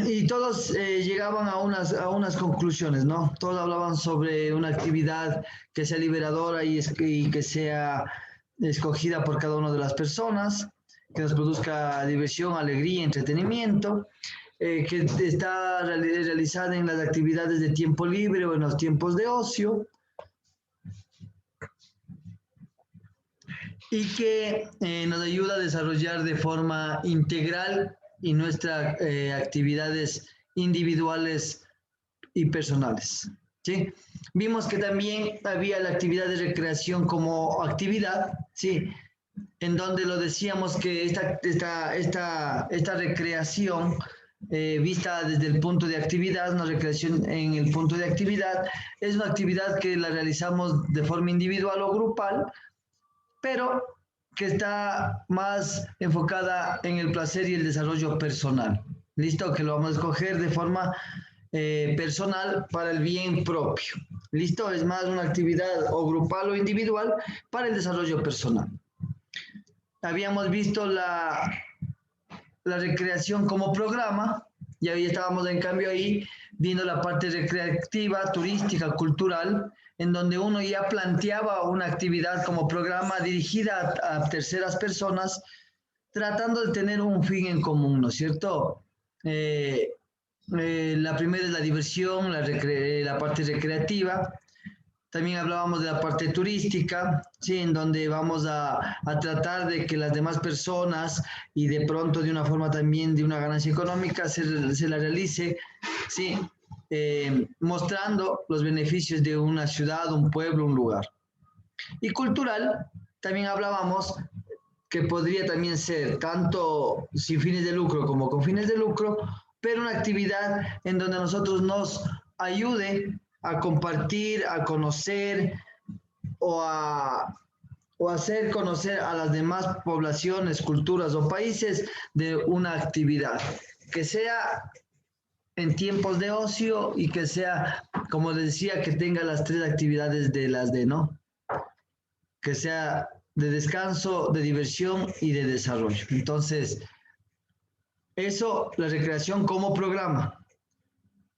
Speaker 1: Y todos llegaban a unas conclusiones, ¿no? Todos hablaban sobre una actividad que sea liberadora y que sea escogida por cada una de las personas, que nos produzca diversión, alegría, entretenimiento, que está realizada en las actividades de tiempo libre o en los tiempos de ocio, y que nos ayuda a desarrollar de forma integral y nuestras actividades individuales y personales, ¿sí? Vimos que también había la actividad de recreación como actividad, ¿sí? En donde lo decíamos que esta recreación vista desde el punto de actividad, una recreación en el punto de actividad, es una actividad que la realizamos de forma individual o grupal, pero que está más enfocada en el placer y el desarrollo personal. ¿Listo? Que lo vamos a escoger de forma personal para el bien propio. ¿Listo? Es más una actividad o grupal o individual para el desarrollo personal. Habíamos visto la recreación como programa, y ahí estábamos en cambio ahí viendo la parte recreativa, turística, cultural, en donde uno ya planteaba una actividad como programa dirigida a terceras personas, tratando de tener un fin en común, ¿no es cierto? La primera es la diversión, la parte recreativa. También hablábamos de la parte turística, ¿sí? En donde vamos a tratar de que las demás personas y de pronto de una forma también de una ganancia económica se la realice, ¿sí? Mostrando los beneficios de una ciudad, un pueblo, un lugar. Y cultural, también hablábamos que podría también ser tanto sin fines de lucro como con fines de lucro, pero una actividad en donde a nosotros nos ayude a compartir, a conocer o a hacer conocer a las demás poblaciones, culturas o países de una actividad, que sea en tiempos de ocio y que sea, como les decía, que tenga las tres actividades de las D, ¿no? Que sea de descanso, de diversión y de desarrollo. Entonces, eso, la recreación como programa.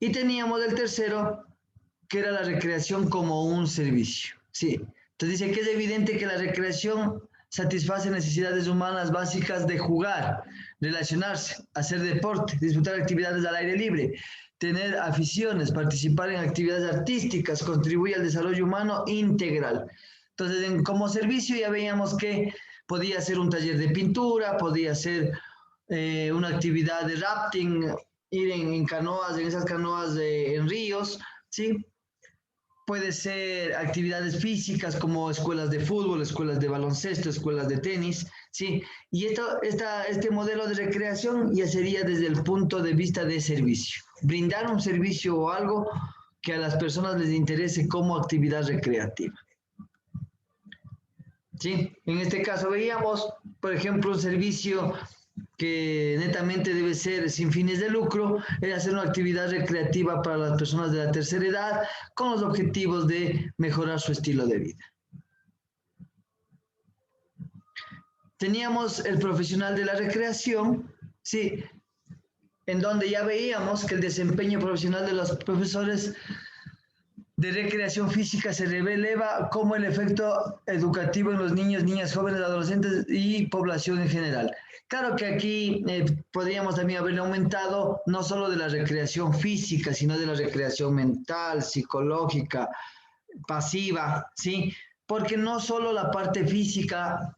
Speaker 1: Y teníamos el tercero, que era la recreación como un servicio. Sí. Entonces dice que es evidente que la recreación satisface necesidades humanas básicas de jugar, relacionarse, hacer deporte, disfrutar actividades al aire libre, tener aficiones, participar en actividades artísticas, contribuye al desarrollo humano integral. Entonces, como servicio ya veíamos que podía ser un taller de pintura, podía ser una actividad de rafting, ir en canoas, en esas canoas en ríos, ¿sí? Puede ser actividades físicas como escuelas de fútbol, escuelas de baloncesto, escuelas de tenis, ¿sí? Y este modelo de recreación ya sería desde el punto de vista de servicio. Brindar un servicio o algo que a las personas les interese como actividad recreativa. ¿Sí? En este caso veíamos, por ejemplo, un servicio que netamente debe ser sin fines de lucro, es hacer una actividad recreativa para las personas de la tercera edad con los objetivos de mejorar su estilo de vida. Teníamos el profesional de la recreación, sí, en donde ya veíamos que el desempeño profesional de los profesores de recreación física se releva como el efecto educativo en los niños, niñas, jóvenes, adolescentes y población en general. Claro que aquí podríamos también haberle aumentado no solo de la recreación física, sino de la recreación mental, psicológica, pasiva, ¿sí? Porque no solo la parte física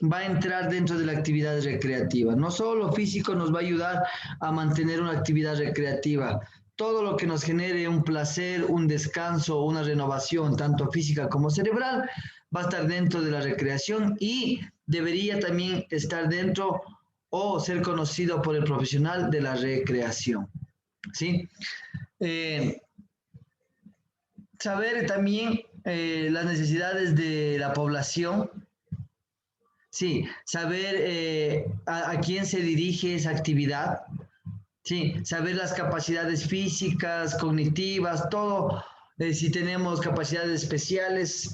Speaker 1: va a entrar dentro de la actividad recreativa. No solo lo físico nos va a ayudar a mantener una actividad recreativa. Todo lo que nos genere un placer, un descanso, una renovación, tanto física como cerebral, va a estar dentro de la recreación y debería también estar dentro o ser conocido por el profesional de la recreación. ¿Sí? Saber también las necesidades de la población. Sí, saber a quién se dirige esa actividad. Sí, saber las capacidades físicas, cognitivas, todo, si tenemos capacidades especiales,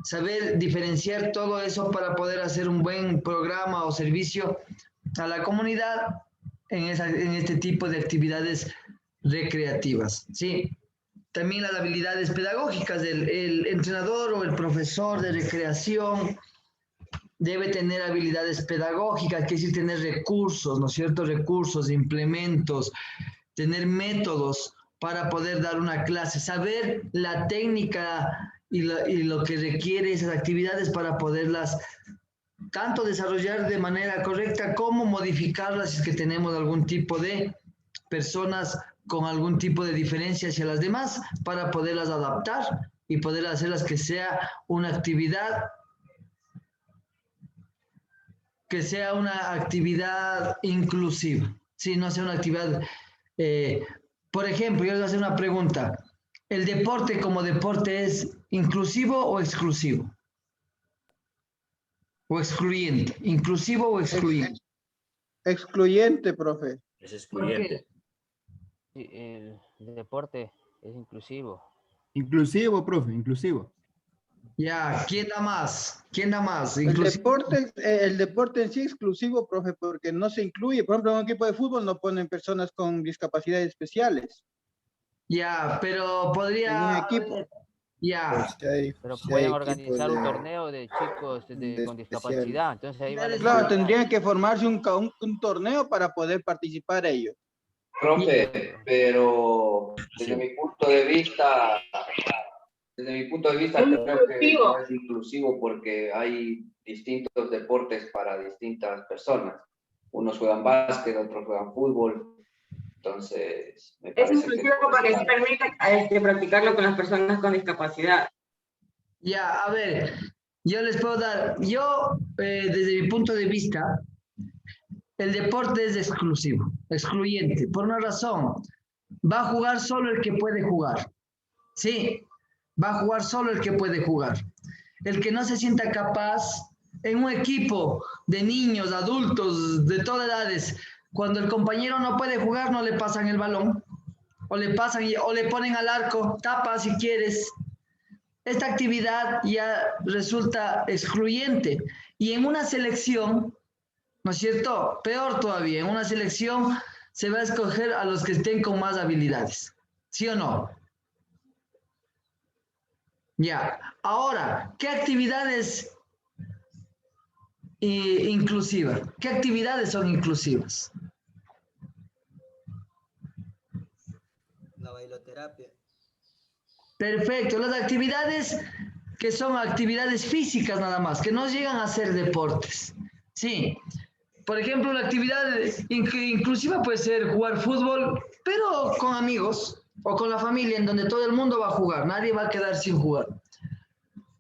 Speaker 1: saber diferenciar todo eso para poder hacer un buen programa o servicio a la comunidad en este tipo de actividades recreativas. Sí, también las habilidades pedagógicas del entrenador o el profesor de recreación debe tener habilidades pedagógicas, que es decir, tener recursos, ¿no es cierto? Recursos, implementos, tener métodos para poder dar una clase, saber la técnica y lo que requiere esas actividades para poderlas tanto desarrollar de manera correcta como modificarlas si es que tenemos algún tipo de personas con algún tipo de diferencia hacia las demás para poderlas adaptar y poder hacerlas que sea una actividad inclusiva, sí, no sea una actividad. Por ejemplo, yo les voy a hacer una pregunta. ¿El deporte como deporte es inclusivo o exclusivo? ¿O excluyente? ¿Inclusivo o excluyente?
Speaker 6: Excluyente, profe.
Speaker 4: Es excluyente.
Speaker 8: Sí, el deporte es inclusivo.
Speaker 2: Inclusivo, profe, inclusivo.
Speaker 1: Ya, ¿quién da más? ¿Quién da más?
Speaker 6: El deporte en sí es exclusivo, profe, porque no se incluye. Por ejemplo, en un equipo de fútbol no ponen personas con discapacidades especiales.
Speaker 1: Ya, pero podría...
Speaker 6: En un equipo.
Speaker 1: Ya.
Speaker 8: Pero pueden organizar un torneo de chicos con discapacidad. Entonces ahí van a...
Speaker 6: Claro, tendrían que formarse un torneo para poder participar ellos.
Speaker 5: Profe, pero desde mi punto de vista creo que no es inclusivo porque hay distintos deportes para distintas personas. Unos juegan básquet, otros juegan fútbol. Entonces, me parece
Speaker 9: es inclusivo porque se permite practicarlo con las personas con discapacidad.
Speaker 1: Ya, a ver, yo les puedo dar, desde mi punto de vista, el deporte es exclusivo, excluyente, por una razón. Va a jugar solo el que puede jugar. Sí, va a jugar solo el que puede jugar. El que no se sienta capaz, en un equipo de niños, adultos, de todas edades, cuando el compañero no puede jugar, no le pasan el balón, o le ponen al arco, tapa si quieres. Esta actividad ya resulta excluyente. Y en una selección, ¿no es cierto? Peor todavía, en una selección se va a escoger a los que estén con más habilidades. ¿Sí o no? Ya. Ahora, ¿qué actividades inclusivas? ¿Qué actividades son inclusivas?
Speaker 12: La bailoterapia.
Speaker 1: Perfecto. Las actividades que son actividades físicas nada más, que no llegan a ser deportes. Sí. Por ejemplo, la actividad inclusiva puede ser jugar fútbol, pero con amigos o con la familia, en donde todo el mundo va a jugar, nadie va a quedar sin jugar.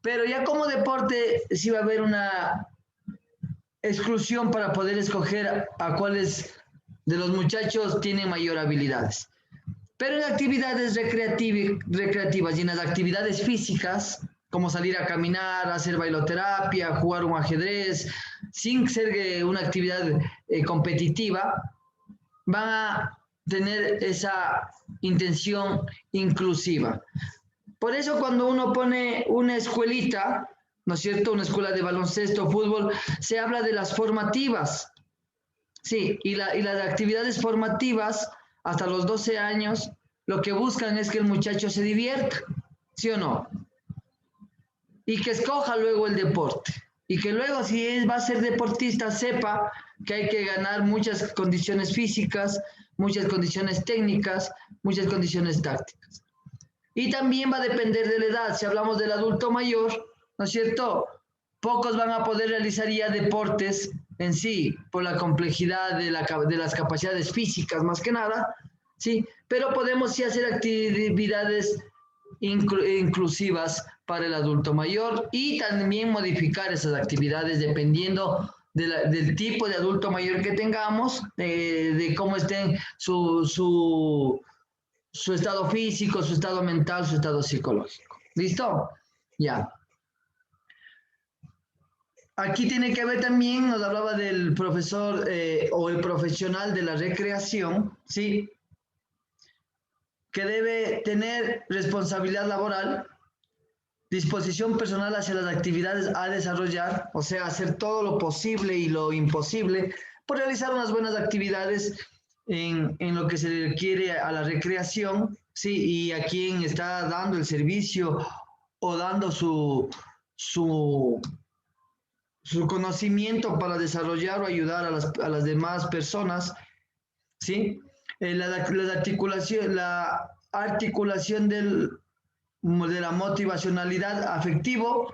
Speaker 1: Pero ya como deporte sí va a haber una exclusión para poder escoger a cuáles de los muchachos tienen mayor habilidades. Pero en actividades recreativas y en las actividades físicas, como salir a caminar, hacer bailoterapia, jugar un ajedrez, sin ser una actividad competitiva, van a tener esa intención inclusiva. Por eso cuando uno pone una escuelita, ¿no es cierto?, una escuela de baloncesto, fútbol, se habla de las formativas. Sí, y las actividades formativas, hasta los 12 años, lo que buscan es que el muchacho se divierta, ¿sí o no? Y que escoja luego el deporte. Y que luego, si va a ser deportista, sepa que hay que ganar muchas condiciones físicas, muchas condiciones técnicas, muchas condiciones tácticas. Y también va a depender de la edad. Si hablamos del adulto mayor, ¿no es cierto?, pocos van a poder realizar ya deportes en sí, por la complejidad de las capacidades físicas, más que nada, ¿sí? Pero podemos sí hacer actividades inclusivas para el adulto mayor y también modificar esas actividades dependiendo del tipo de adulto mayor que tengamos, de cómo esté su estado físico, su estado mental, su estado psicológico. ¿Listo? Ya. Aquí tiene que ver también, nos hablaba del profesor o el profesional de la recreación, ¿sí?, que debe tener responsabilidad laboral, disposición personal hacia las actividades a desarrollar, o sea, hacer todo lo posible y lo imposible por realizar unas buenas actividades en lo que se requiere a la recreación, ¿sí?, y a quien está dando el servicio o dando su conocimiento para desarrollar o ayudar a las demás personas, ¿sí? La articulación de la motivacionalidad afectivo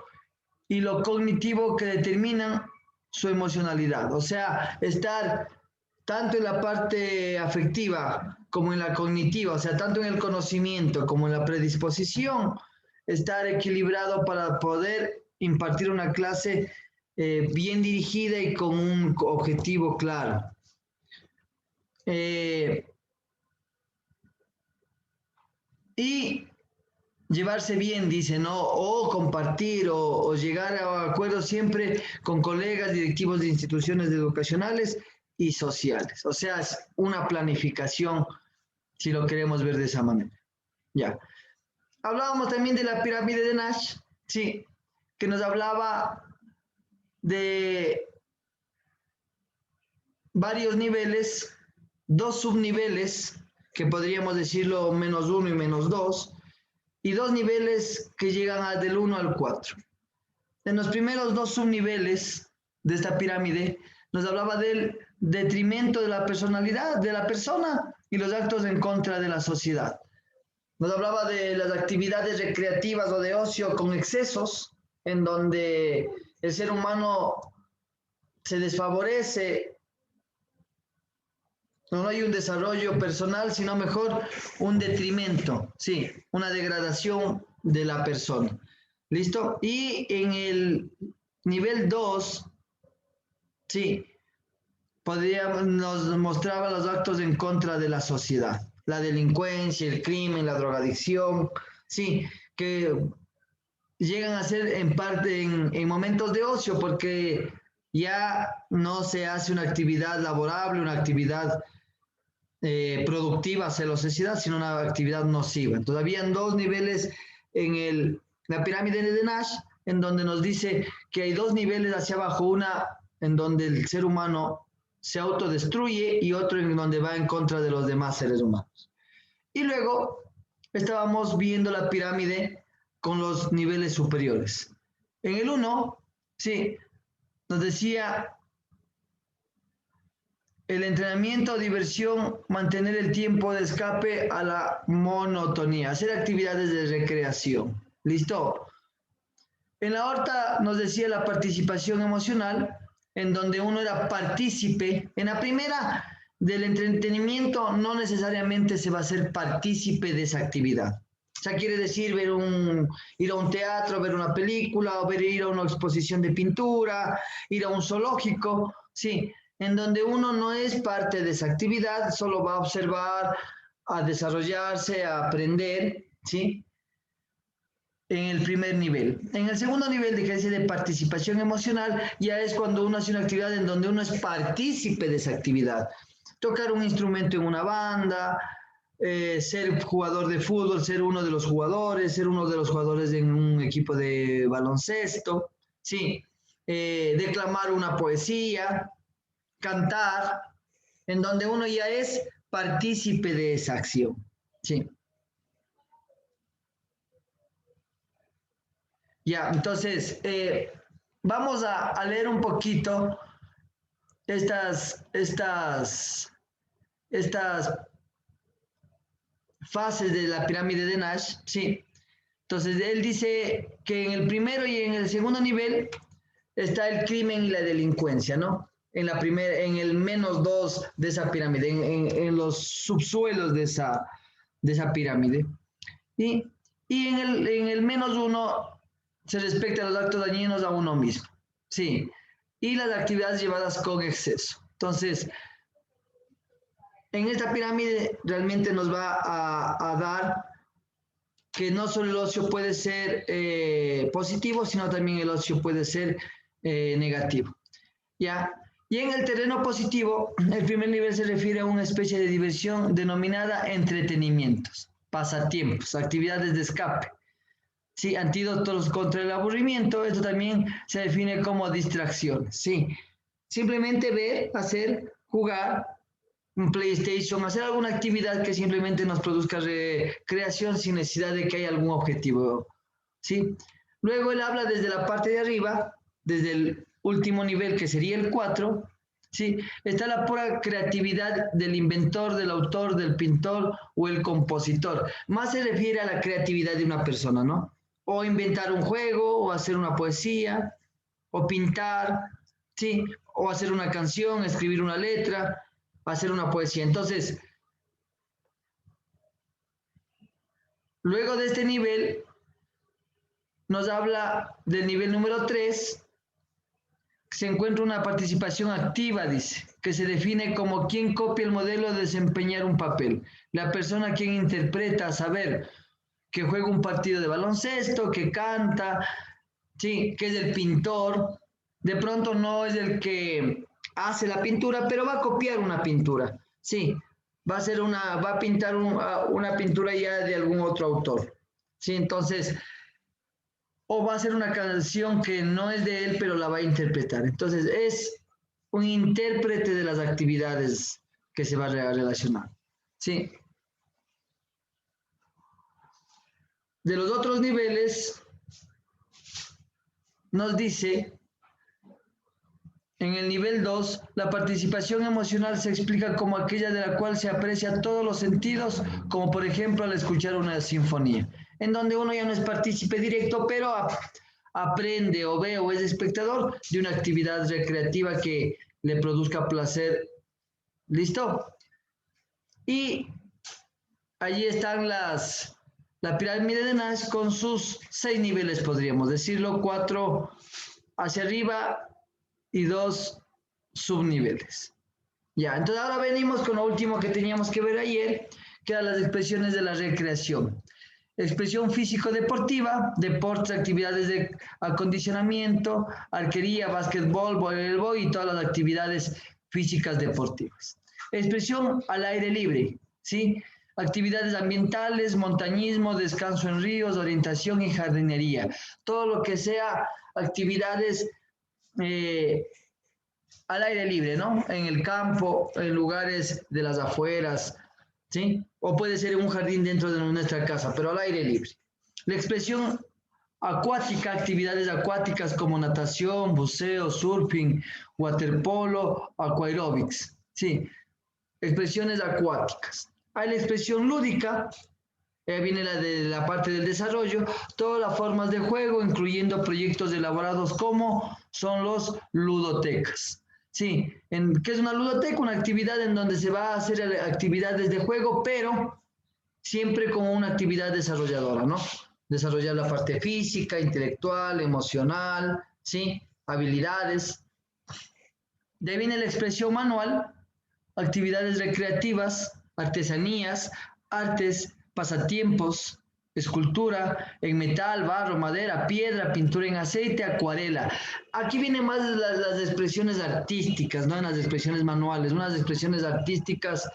Speaker 1: y lo cognitivo que determinan su emocionalidad. O sea, estar tanto en la parte afectiva como en la cognitiva, o sea, tanto en el conocimiento como en la predisposición, estar equilibrado para poder impartir una clase bien dirigida y con un objetivo claro. Y llevarse bien, dice, ¿no? O compartir o llegar a acuerdos siempre con colegas, directivos de instituciones educacionales y sociales. O sea, es una planificación, si lo queremos ver de esa manera. Ya. Hablábamos también de la pirámide de Nash, sí, que nos hablaba de varios niveles, dos subniveles, que podríamos decirlo -1 y -2, y dos niveles que llegan del 1 al 4. En los primeros dos subniveles de esta pirámide nos hablaba del detrimento de la personalidad de la persona y los actos en contra de la sociedad. Nos hablaba de las actividades recreativas o de ocio con excesos, en donde el ser humano se desfavorece, no hay un desarrollo personal, sino mejor un detrimento, sí, una degradación de la persona. ¿Listo? Y en el nivel 2, sí, nos mostraba los actos en contra de la sociedad, la delincuencia, el crimen, la drogadicción, sí, que llegan a ser en parte en momentos de ocio, porque ya no se hace una actividad laborable, una actividad productiva hacia la sociedad, sino una actividad nociva. Entonces, habían dos niveles en la pirámide de Nash, en donde nos dice que hay dos niveles hacia abajo, una en donde el ser humano se autodestruye y otro en donde va en contra de los demás seres humanos. Y luego estábamos viendo la pirámide con los niveles superiores. En el 1, sí, nos decía el entrenamiento, diversión, mantener el tiempo de escape a la monotonía, hacer actividades de recreación. ¿Listo? En la otra nos decía la participación emocional, en donde uno era partícipe. En la primera del entretenimiento no necesariamente se va a ser partícipe de esa actividad. O sea, quiere decir ir a un teatro, ver una película, o ir a una exposición de pintura, ir a un zoológico, sí, en donde uno no es parte de esa actividad, solo va a observar, a desarrollarse, a aprender, ¿sí? en el primer nivel. En el segundo nivel de ejercicio de participación emocional ya es cuando uno hace una actividad en donde uno es partícipe de esa actividad. Tocar un instrumento en una banda, ser jugador de fútbol, ser uno de los jugadores, ser uno de los jugadores en un equipo de baloncesto, sí, declamar una poesía, cantar, en donde uno ya es partícipe de esa acción, sí. Ya, entonces, vamos a leer un poquito estas fases de la pirámide de Nash, sí. Entonces, él dice que en el primero y en el segundo nivel está el crimen y la delincuencia, ¿no? En el -2 de esa pirámide, en los subsuelos de esa pirámide. Y en el -1 se respecta a los actos dañinos a uno mismo, sí. Y las actividades llevadas con exceso. Entonces, en esta pirámide realmente nos va a dar que no solo el ocio puede ser positivo, sino también el ocio puede ser negativo. ¿Ya? Y en el terreno positivo, el primer nivel se refiere a una especie de diversión denominada entretenimientos, pasatiempos, actividades de escape. Sí, antídotos contra el aburrimiento, esto también se define como distracción. Sí, simplemente ver, hacer, jugar, un PlayStation, hacer alguna actividad que simplemente nos produzca recreación sin necesidad de que haya algún objetivo, ¿sí? Luego él habla desde la parte de arriba, desde el último nivel que sería el 4, ¿sí? Está la pura creatividad del inventor, del autor, del pintor o el compositor. Más se refiere a la creatividad de una persona, ¿no? O inventar un juego, o hacer una poesía, o pintar, ¿sí? O hacer una canción, escribir una letra, hacer una poesía. Entonces, luego de este nivel, nos habla del nivel número 3, se encuentra una participación activa, dice, que se define como quien copia el modelo de desempeñar un papel. La persona quien interpreta, a saber, que juega un partido de baloncesto, que canta, sí, que es el pintor. De pronto no es el que hace la pintura, pero va a copiar una pintura, sí, va a pintar una pintura ya de algún otro autor, sí, entonces, o va a hacer una canción que no es de él, pero la va a interpretar. Entonces, es un intérprete de las actividades que se va a relacionar, sí. De los otros niveles, nos dice, en el nivel 2, la participación emocional se explica como aquella de la cual se aprecia todos los sentidos, como por ejemplo al escuchar una sinfonía, en donde uno ya no es partícipe directo, pero aprende o ve o es espectador de una actividad recreativa que le produzca placer. ¿Listo? Y allí están la pirámide de Nash con sus 6 niveles, podríamos decirlo, 4 hacia arriba y 2 subniveles. Ya, entonces ahora venimos con lo último que teníamos que ver ayer, que eran las expresiones de la recreación. Expresión físico-deportiva, deportes, actividades de acondicionamiento, arquería, básquetbol, voleibol y todas las actividades físicas deportivas. Expresión al aire libre, ¿sí? Actividades ambientales, montañismo, descanso en ríos, orientación y jardinería. Todo lo que sea actividades al aire libre, ¿no? En el campo, en lugares de las afueras, ¿sí? O puede ser en un jardín dentro de nuestra casa, pero al aire libre. La expresión acuática, actividades acuáticas como natación, buceo, surfing, waterpolo, aquaerobics, ¿sí? Expresiones acuáticas. Hay la expresión lúdica, viene la de la parte del desarrollo, todas las formas de juego, incluyendo proyectos elaborados como son los ludotecas. Sí, ¿qué es una ludoteca? Una actividad en donde se va a hacer actividades de juego, pero siempre como una actividad desarrolladora, ¿no? Desarrollar la parte física, intelectual, emocional, ¿sí? Habilidades. De ahí viene la expresión manual, actividades recreativas, artesanías, artes, pasatiempos, escultura en metal, barro, madera, piedra, pintura en aceite, acuarela. Aquí vienen más las expresiones artísticas, no en las expresiones manuales, unas expresiones artísticas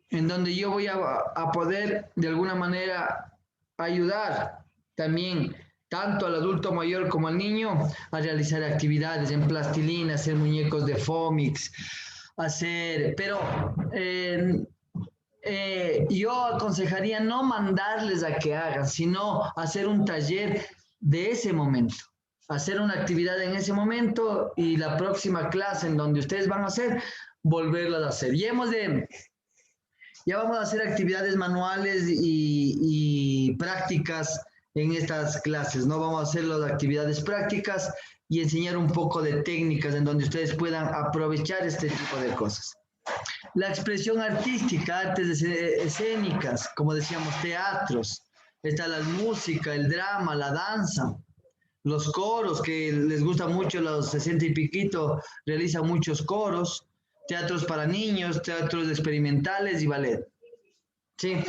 Speaker 1: en donde yo voy a poder de alguna manera ayudar también tanto al adulto mayor como al niño a realizar actividades en plastilina, hacer muñecos de Fomix, pero yo aconsejaría no mandarles a que hagan, sino hacer un taller de ese momento, hacer una actividad en ese momento y la próxima clase en donde ustedes van a hacer, volverlas a hacer. Ya vamos a hacer actividades manuales y prácticas en estas clases, ¿no? Vamos a hacer las actividades prácticas y enseñar un poco de técnicas en donde ustedes puedan aprovechar este tipo de cosas. La expresión artística, artes escénicas, como decíamos, teatros, está la música, el drama, la danza, los coros, que les gusta mucho, los 60 y piquito realizan muchos coros, teatros para niños, teatros experimentales y ballet. Sí.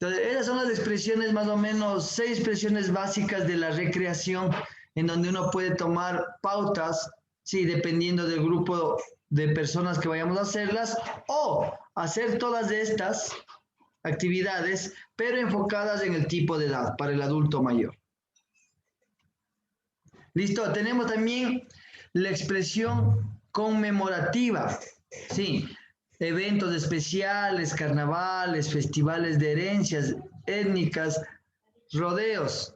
Speaker 1: Entonces, esas son las expresiones, más o menos, 6 expresiones básicas de la recreación, en donde uno puede tomar pautas, sí, dependiendo del grupo de personas que vayamos a hacerlas, o hacer todas estas actividades, pero enfocadas en el tipo de edad, para el adulto mayor. Listo, tenemos también la expresión conmemorativa, sí, eventos especiales, carnavales, festivales de herencias étnicas, rodeos.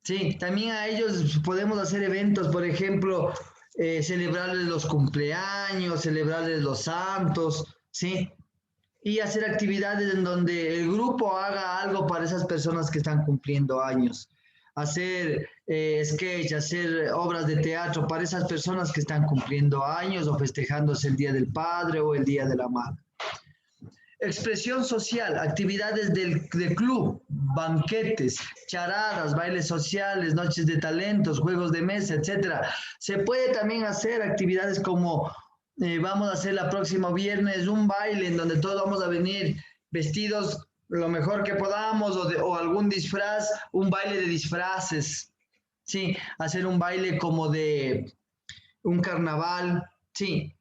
Speaker 1: Sí, también a ellos podemos hacer eventos, por ejemplo, celebrarles los cumpleaños, celebrarles los santos, ¿sí? Y hacer actividades en donde el grupo haga algo para esas personas que están cumpliendo años. Hacer sketch, hacer obras de teatro para esas personas que están cumpliendo años o festejándose el Día del Padre o el Día de la Madre. Expresión social, actividades del club, banquetes, charadas, bailes sociales, noches de talentos, juegos de mesa, etc. Se puede también hacer actividades como vamos a hacer la próxima viernes un baile en donde todos vamos a venir vestidos lo mejor que podamos o algún disfraz, un baile de disfraces, sí, hacer un baile como de un carnaval, sí.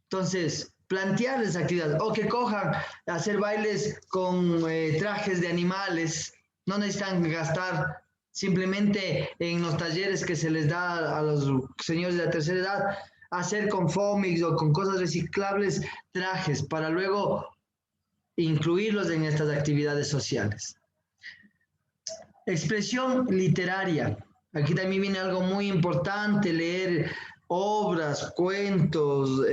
Speaker 1: Entonces, plantearles actividades, o que cojan, hacer bailes con trajes de animales, no necesitan gastar, simplemente en los talleres que se les da a los señores de la tercera edad, hacer con Fomix o con cosas reciclables trajes para luego incluirlos en estas actividades sociales. Expresión literaria. Aquí también viene algo muy importante, leer obras, cuentos,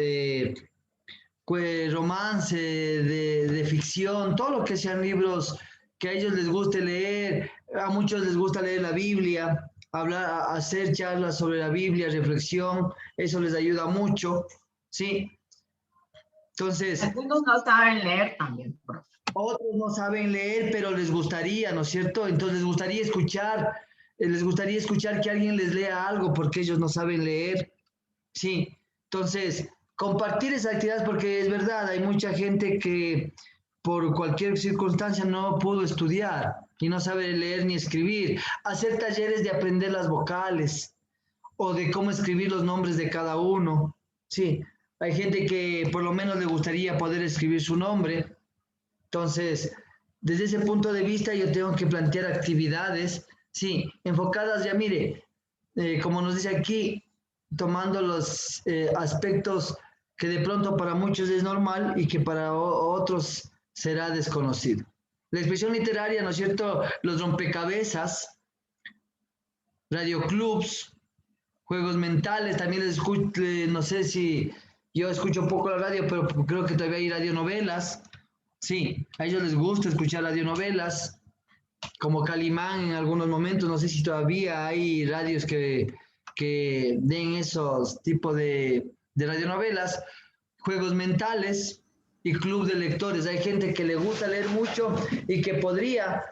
Speaker 1: romance, de ficción, todo lo que sean libros que a ellos les guste leer. A muchos les gusta leer la Biblia, hacer charlas sobre la Biblia, reflexión, eso les ayuda mucho, ¿sí? Entonces,
Speaker 9: algunos no saben leer también.
Speaker 1: Otros no saben leer, pero les gustaría, ¿no es cierto? Entonces les gustaría escuchar que alguien les lea algo porque ellos no saben leer. Sí, entonces compartir esas actividades porque es verdad, hay mucha gente que por cualquier circunstancia no pudo estudiar y no sabe leer ni escribir. Hacer talleres de aprender las vocales o de cómo escribir los nombres de cada uno. Sí, hay gente que por lo menos le gustaría poder escribir su nombre. Entonces, desde ese punto de vista yo tengo que plantear actividades, sí, enfocadas ya, mire, como nos dice aquí, tomando los aspectos que de pronto para muchos es normal y que para otros será desconocido. La expresión literaria, ¿no es cierto? Los rompecabezas, radioclubs, juegos mentales, también les escucho, no sé si yo escucho poco la radio, pero creo que todavía hay radionovelas. Sí, a ellos les gusta escuchar radionovelas, como Calimán en algunos momentos, no sé si todavía hay radios que den esos tipos de radionovelas, juegos mentales y club de lectores. Hay gente que le gusta leer mucho y que podría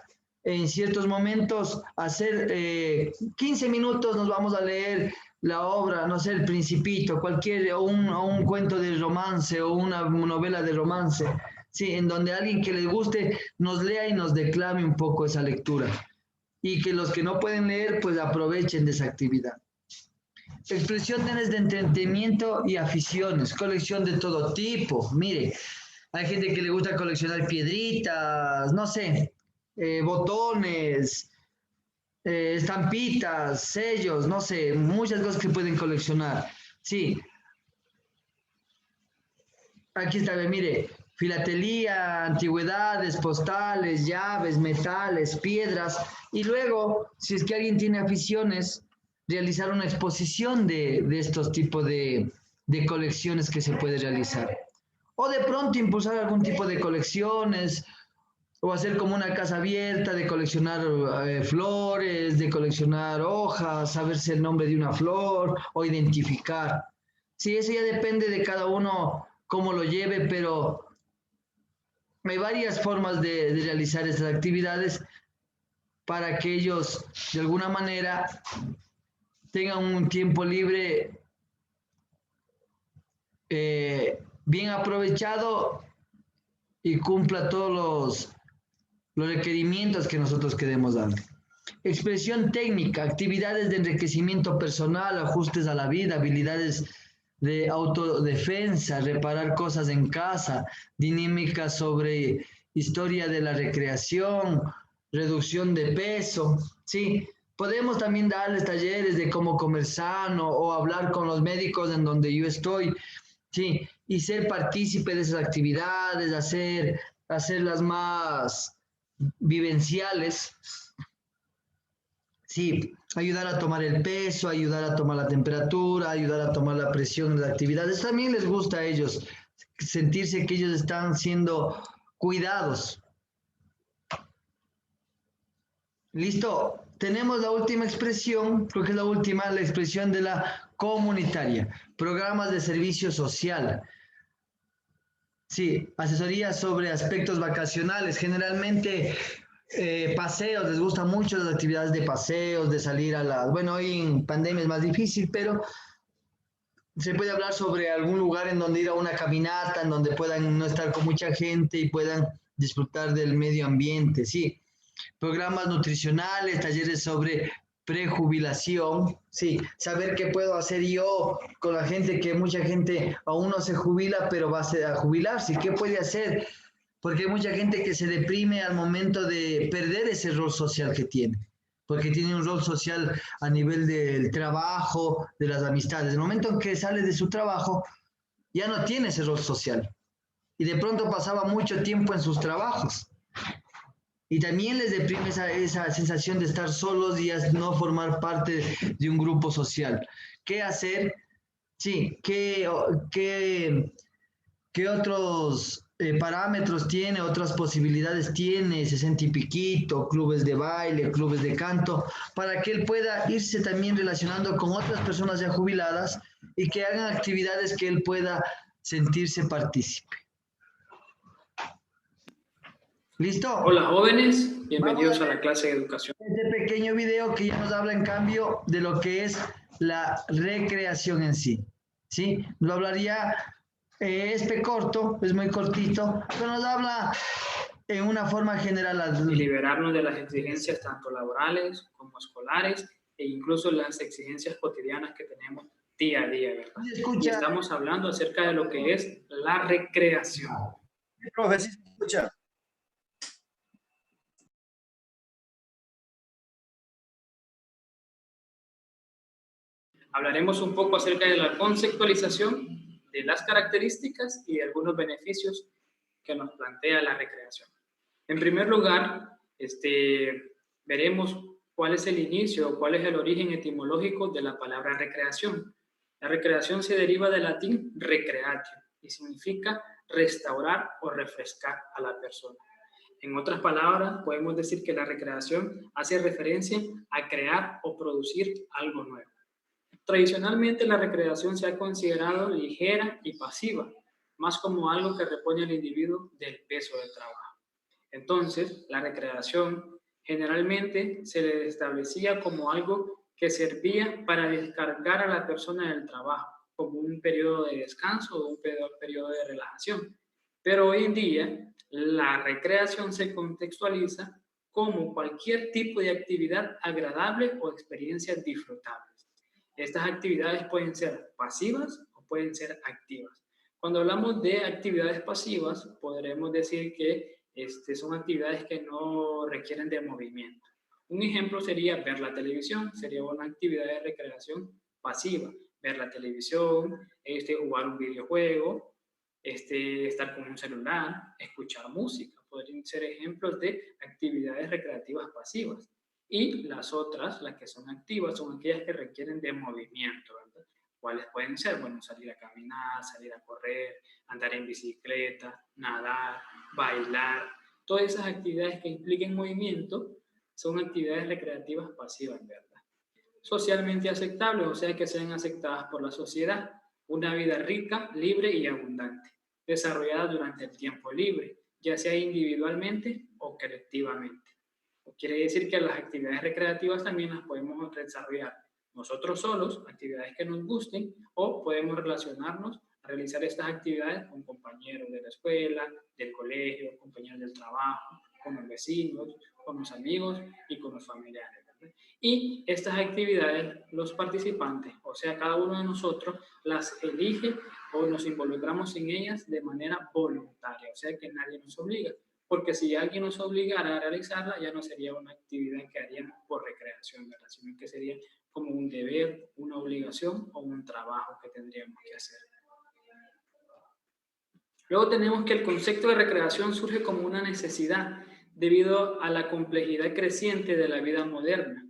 Speaker 1: en ciertos momentos hacer 15 minutos nos vamos a leer la obra, no sé, El Principito, o un cuento de romance o una novela de romance. sí, en donde alguien que les guste nos lea y nos declame un poco esa lectura. Y que los que no pueden leer, pues aprovechen de esa actividad. Expresiones de entretenimiento y aficiones, colección de todo tipo. Mire, hay gente que le gusta coleccionar piedritas, no sé, botones, estampitas, sellos, no sé, muchas cosas que pueden coleccionar. Sí. Aquí está, mire, filatelía, antigüedades, postales, llaves, metales, piedras. Y luego, si es que alguien tiene aficiones, realizar una exposición de estos tipos de colecciones que se puede realizar. O de pronto impulsar algún tipo de colecciones, o hacer como una casa abierta de coleccionar flores, de coleccionar hojas, saberse el nombre de una flor o identificar. Sí, eso ya depende de cada uno cómo lo lleve, pero hay varias formas de realizar estas actividades para que ellos de alguna manera tengan un tiempo libre bien aprovechado y cumpla todos los requerimientos que nosotros queremos dar. Expresión técnica, actividades de enriquecimiento personal, ajustes a la vida, habilidades de autodefensa, reparar cosas en casa, dinámica sobre historia de la recreación, reducción de peso, ¿sí? Podemos también darles talleres de cómo comer sano o hablar con los médicos en donde yo estoy, ¿sí? Y ser partícipe de esas actividades, hacerlas más vivenciales, sí, ayudar a tomar el peso, ayudar a tomar la temperatura, ayudar a tomar la presión de las actividades. También les gusta a ellos sentirse que ellos están siendo cuidados. ¿Listo? Tenemos la última expresión, creo que es la última, la expresión de la comunitaria. Programas de servicio social. Sí, asesoría sobre aspectos vacacionales. Generalmente paseos, les gustan mucho las actividades de paseos, de salir a las... Bueno, hoy en pandemia es más difícil, pero se puede hablar sobre algún lugar en donde ir a una caminata, en donde puedan no estar con mucha gente y puedan disfrutar del medio ambiente, sí. Programas nutricionales, talleres sobre prejubilación, sí, saber qué puedo hacer yo con la gente, que mucha gente aún no se jubila, pero va a jubilarse, ¿qué puede hacer? Porque hay mucha gente que se deprime al momento de perder ese rol social que tiene, porque tiene un rol social a nivel del trabajo, de las amistades. El momento en que sale de su trabajo, ya no tiene ese rol social. Y de pronto pasaba mucho tiempo en sus trabajos. Y también les deprime esa sensación de estar solos y no formar parte de un grupo social. ¿Qué hacer? Sí, ¿qué otros parámetros tiene, otras posibilidades tiene, 60 y piquito, clubes de baile, clubes de canto, para que él pueda irse también relacionando con otras personas ya jubiladas y que hagan actividades que él pueda sentirse partícipe? ¿Listo?
Speaker 13: Hola jóvenes, bienvenidos a la clase de educación.
Speaker 1: Este pequeño video que ya nos habla en cambio de lo que es la recreación en sí. ¿Sí? Lo hablaría, es corto, es muy cortito, pero nos habla en una forma general.
Speaker 13: Y liberarnos de las exigencias tanto laborales como escolares e incluso las exigencias cotidianas que tenemos día a día, ¿verdad? Y estamos hablando acerca de lo que es la recreación.
Speaker 14: Profe, ¿sí se escucha?
Speaker 13: Hablaremos un poco acerca de la conceptualización, de las características y de algunos beneficios que nos plantea la recreación. En primer lugar, veremos cuál es el inicio, cuál es el origen etimológico de la palabra recreación. La recreación se deriva del latín recreatio y significa restaurar o refrescar a la persona. En otras palabras, podemos decir que la recreación hace referencia a crear o producir algo nuevo. Tradicionalmente, la recreación se ha considerado ligera y pasiva, más como algo que repone al individuo del peso del trabajo. Entonces, la recreación generalmente se le establecía como algo que servía para descargar a la persona del trabajo, como un periodo de descanso o un periodo de relajación. Pero hoy en día la recreación se contextualiza como cualquier tipo de actividad agradable o experiencias disfrutables. Estas actividades pueden ser pasivas o pueden ser activas. Cuando hablamos de actividades pasivas, podremos decir que son actividades que no requieren de movimiento. Un ejemplo sería ver la televisión, sería una actividad de recreación pasiva. Ver la televisión, jugar un videojuego, estar con un celular, escuchar música. Podrían ser ejemplos de actividades recreativas pasivas. Y las otras, las que son activas, son aquellas que requieren de movimiento, ¿verdad? ¿Cuáles pueden ser? Bueno, salir a caminar, salir a correr, andar en bicicleta, nadar, bailar. Todas esas actividades que impliquen movimiento son actividades recreativas pasivas, ¿verdad? Socialmente aceptables, o sea que sean aceptadas por la sociedad. Una vida rica, libre y abundante, desarrollada durante el tiempo libre, ya sea individualmente o colectivamente. Quiere decir que las actividades recreativas también las podemos desarrollar nosotros solos, actividades que nos gusten, o podemos relacionarnos a realizar estas actividades con compañeros de la escuela, del colegio, compañeros del trabajo, con los vecinos, con los amigos y con los familiares, ¿verdad? Y estas actividades, los participantes, o sea, cada uno de nosotros, las elige o nos involucramos en ellas de manera voluntaria, o sea, que nadie nos obliga. Porque si alguien nos obligara a realizarla, ya no sería una actividad que haríamos por recreación, ¿verdad? Sino que sería como un deber, una obligación o un trabajo que tendríamos que hacer. Luego tenemos que el concepto de recreación surge como una necesidad debido a la complejidad creciente de la vida moderna.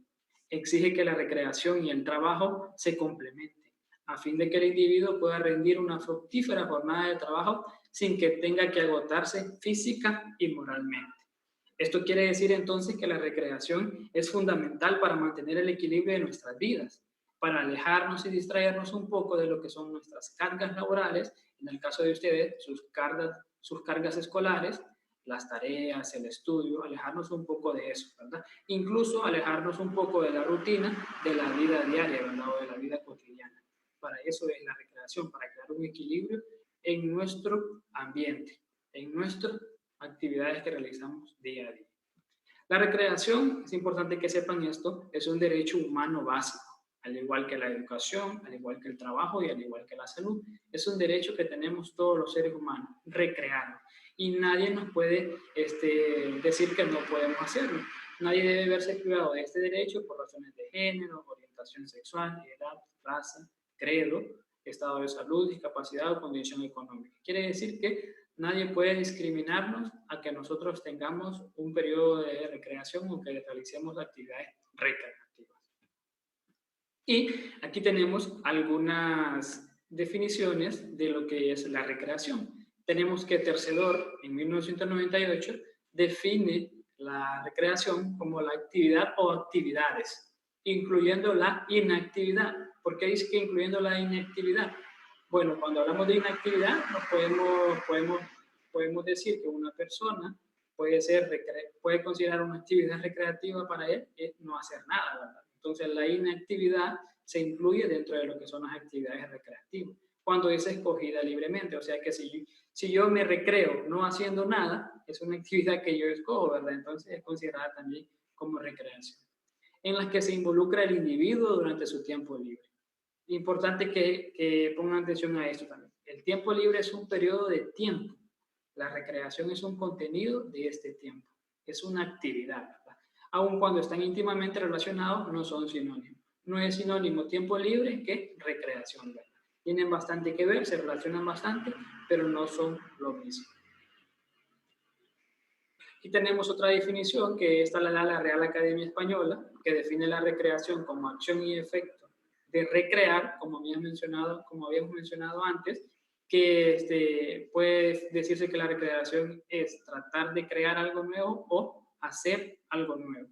Speaker 13: Exige que la recreación y el trabajo se complementen, a fin de que el individuo pueda rendir una fructífera jornada de trabajo sin que tenga que agotarse física y moralmente. Esto quiere decir entonces que la recreación es fundamental para mantener el equilibrio de nuestras vidas, para alejarnos y distraernos un poco de lo que son nuestras cargas laborales, en el caso de ustedes, sus cargas escolares, las tareas, el estudio, alejarnos un poco de eso, ¿verdad? Incluso alejarnos un poco de la rutina de la vida diaria, ¿verdad? O de la vida cotidiana. Para eso es la recreación, para crear un equilibrio en nuestro ambiente, en nuestras actividades que realizamos día a día. La recreación, es importante que sepan esto, es un derecho humano básico, al igual que la educación, al igual que el trabajo y al igual que la salud. Es un derecho que tenemos todos los seres humanos, recrearnos. Y nadie nos puede decir que no podemos hacerlo. Nadie debe verse privado de este derecho por razones de género, orientación sexual, edad, raza, credo, estado de salud, discapacidad o condición económica. Quiere decir que nadie puede discriminarnos a que nosotros tengamos un periodo de recreación o que realicemos actividades recreativas. Y aquí tenemos algunas definiciones de lo que es la recreación. Tenemos que Tercedor, en 1998, define la recreación como la actividad o actividades, incluyendo la inactividad. ¿Por qué dice que incluyendo la inactividad? Bueno, cuando hablamos de inactividad, podemos decir que una persona puede considerar una actividad recreativa para él no hacer nada, ¿verdad? Entonces, la inactividad se incluye dentro de lo que son las actividades recreativas. Cuando es escogida libremente, o sea que si yo me recreo no haciendo nada, es una actividad que yo escojo, ¿verdad? Entonces, es considerada también como recreación, en las que se involucra el individuo durante su tiempo libre. Importante que pongan atención a esto también. El tiempo libre es un periodo de tiempo. La recreación es un contenido de este tiempo. Es una actividad, ¿verdad? Aun cuando están íntimamente relacionados, no son sinónimos. No es sinónimo tiempo libre que recreación, ¿verdad? Tienen bastante que ver, se relacionan bastante, pero no son lo mismo. Y tenemos otra definición que esta la da la Real Academia Española, que define la recreación como acción y efecto de recrear, como habíamos mencionado antes, que puede decirse que la recreación es tratar de crear algo nuevo o hacer algo nuevo.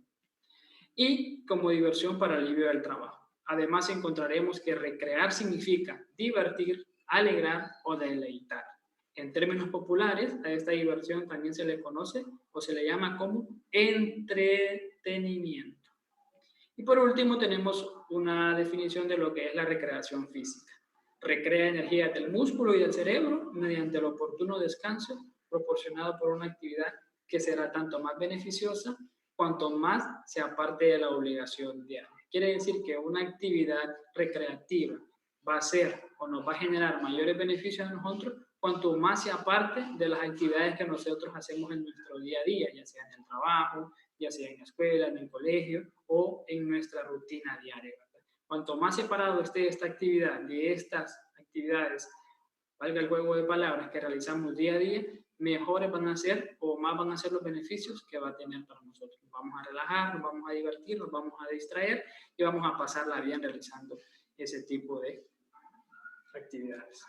Speaker 13: Y como diversión para alivio del trabajo. Además encontraremos que recrear significa divertir, alegrar o deleitar. En términos populares, a esta diversión también se le conoce o se le llama como entretenimiento. Y por último tenemos una definición de lo que es la recreación física. Recrea energías del músculo y del cerebro mediante el oportuno descanso proporcionado por una actividad que será tanto más beneficiosa cuanto más se aparte de la obligación diaria. Quiere decir que una actividad recreativa va a ser o nos va a generar mayores beneficios a nosotros cuanto más se aparte de las actividades que nosotros hacemos en nuestro día a día, ya sea en el trabajo, ya sea en la escuela, en el colegio o en nuestra rutina diaria, ¿verdad? Cuanto más separado esté esta actividad de estas actividades, valga el juego de palabras, que realizamos día a día, mejores van a ser o más van a ser los beneficios que va a tener para nosotros. Nos vamos a relajar, nos vamos a divertir, nos vamos a distraer y vamos a pasarla bien realizando ese tipo de actividades.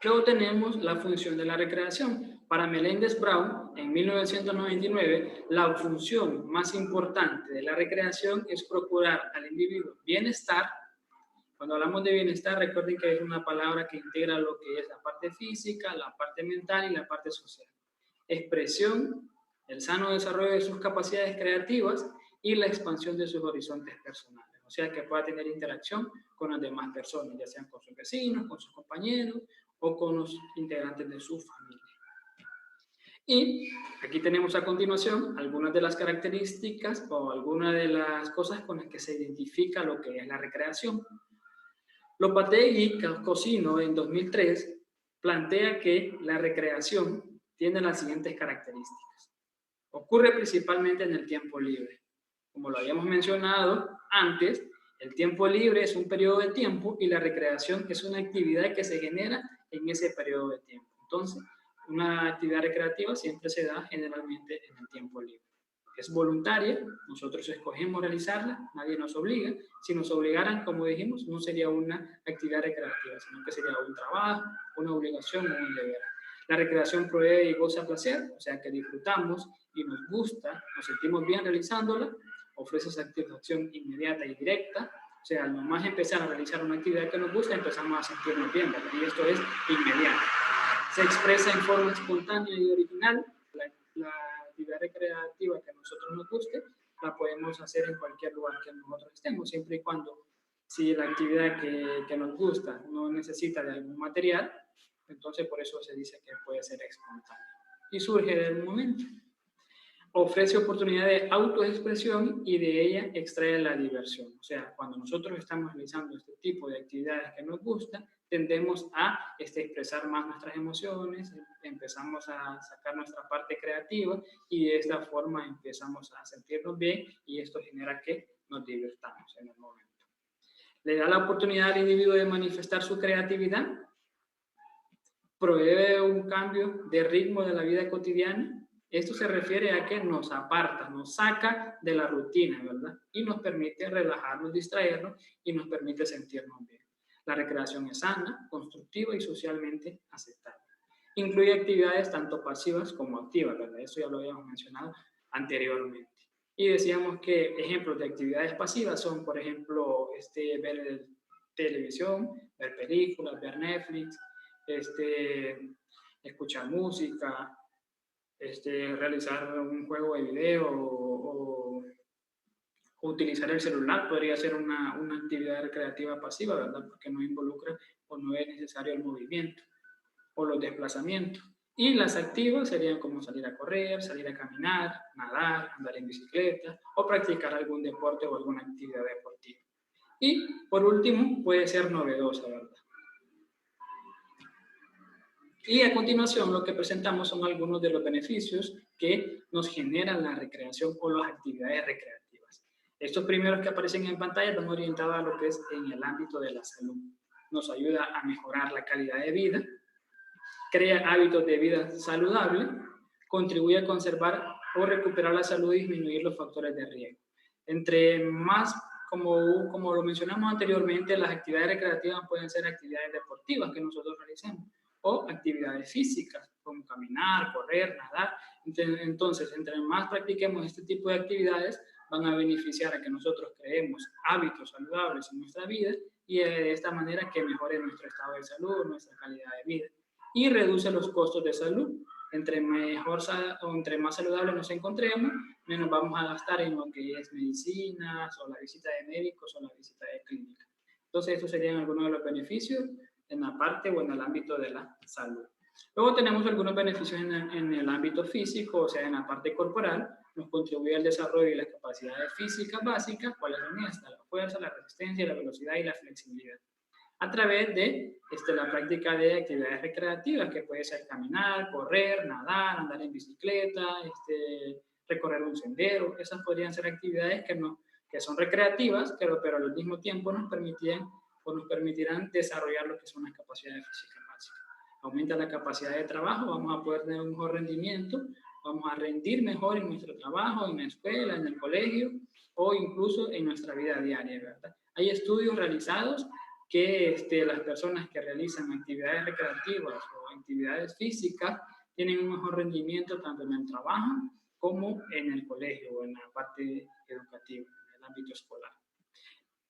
Speaker 13: Luego tenemos la función de la recreación. Para Meléndez Brown, en 1999, la función más importante de la recreación es procurar al individuo bienestar. Cuando hablamos de bienestar, recuerden que es una palabra que integra lo que es la parte física, la parte mental y la parte social. Expresión, el sano desarrollo de sus capacidades creativas y la expansión de sus horizontes personales. O sea, que pueda tener interacción con las demás personas, ya sean con sus vecinos, con sus compañeros o con los integrantes de su familia. Y aquí tenemos a continuación algunas de las características o algunas de las cosas con las que se identifica lo que es la recreación. Lopategui Cosino en 2003 plantea que la recreación tiene las siguientes características. Ocurre principalmente en el tiempo libre. Como lo habíamos mencionado antes, el tiempo libre es un periodo de tiempo y la recreación es una actividad que se genera en ese periodo de tiempo. Entonces, una actividad recreativa siempre se da generalmente en el tiempo libre. Es voluntaria, nosotros escogemos realizarla, nadie nos obliga. Si nos obligaran, como dijimos, no sería una actividad recreativa, sino que sería un trabajo, una obligación o un deber. La recreación provee y goza placer, o sea que disfrutamos y nos gusta, nos sentimos bien realizándola, ofrece satisfacción inmediata y directa, o sea, al nomás empezar a realizar una actividad que nos gusta, empezamos a sentirnos bien, ¿verdad? Y esto es inmediato. Se expresa en forma espontánea y original. La actividad recreativa que a nosotros nos guste, la podemos hacer en cualquier lugar que nosotros estemos, siempre y cuando, si la actividad que nos gusta no necesita de algún material, entonces por eso se dice que puede ser espontánea. Y surge del momento. Ofrece oportunidad de autoexpresión y de ella extrae la diversión. O sea, cuando nosotros estamos realizando este tipo de actividades que nos gustan, tendemos a expresar más nuestras emociones, empezamos a sacar nuestra parte creativa y de esta forma empezamos a sentirnos bien y esto genera que nos divirtamos en el momento. Le da la oportunidad al individuo de manifestar su creatividad, provee un cambio de ritmo de la vida cotidiana. Esto se refiere a que nos aparta, nos saca de la rutina, ¿verdad? Y nos permite relajarnos, distraernos y nos permite sentirnos bien. La recreación es sana, constructiva y socialmente aceptable. Incluye actividades tanto pasivas como activas, ¿verdad? Eso ya lo habíamos mencionado anteriormente. Y decíamos que ejemplos de actividades pasivas son, por ejemplo, ver televisión, ver películas, ver Netflix, escuchar música, realizar un juego de video o utilizar el celular podría ser una actividad recreativa pasiva, ¿verdad? Porque no involucra o no es necesario el movimiento o los desplazamientos. Y las activas serían como salir a correr, salir a caminar, nadar, andar en bicicleta o practicar algún deporte o alguna actividad deportiva. Y por último, puede ser novedosa, ¿verdad? Y a continuación lo que presentamos son algunos de los beneficios que nos generan la recreación o las actividades recreativas. Estos primeros que aparecen en pantalla van orientados a lo que es en el ámbito de la salud. Nos ayuda a mejorar la calidad de vida, crea hábitos de vida saludable, contribuye a conservar o recuperar la salud y disminuir los factores de riesgo. Entre más, como lo mencionamos anteriormente, las actividades recreativas pueden ser actividades deportivas que nosotros realicemos, o actividades físicas, como caminar, correr, nadar. Entonces, entre más practiquemos este tipo de actividades, van a beneficiar a que nosotros creemos hábitos saludables en nuestra vida y de esta manera que mejore nuestro estado de salud, nuestra calidad de vida. Y reduce los costos de salud. Entre más saludables nos encontremos, menos vamos a gastar en lo que es medicinas, o la visita de médicos, o la visita de clínica. Entonces, estos serían algunos de los beneficios en la parte o en el ámbito de la salud. Luego tenemos algunos beneficios en el ámbito físico, o sea, en la parte corporal, nos contribuye al desarrollo de las capacidades físicas básicas, cuáles son estas: la fuerza, la resistencia, la velocidad y la flexibilidad, a través de la práctica de actividades recreativas, que puede ser caminar, correr, nadar, andar en bicicleta, recorrer un sendero. Esas podrían ser actividades que son recreativas, pero al mismo tiempo nos permitirán desarrollar lo que son las capacidades físicas básicas. Aumenta la capacidad de trabajo, vamos a poder tener un mejor rendimiento, vamos a rendir mejor en nuestro trabajo, en la escuela, en el colegio o incluso en nuestra vida diaria, ¿verdad? Hay estudios realizados que las personas que realizan actividades recreativas o actividades físicas tienen un mejor rendimiento tanto en el trabajo como en el colegio o en la parte educativa, en el ámbito escolar.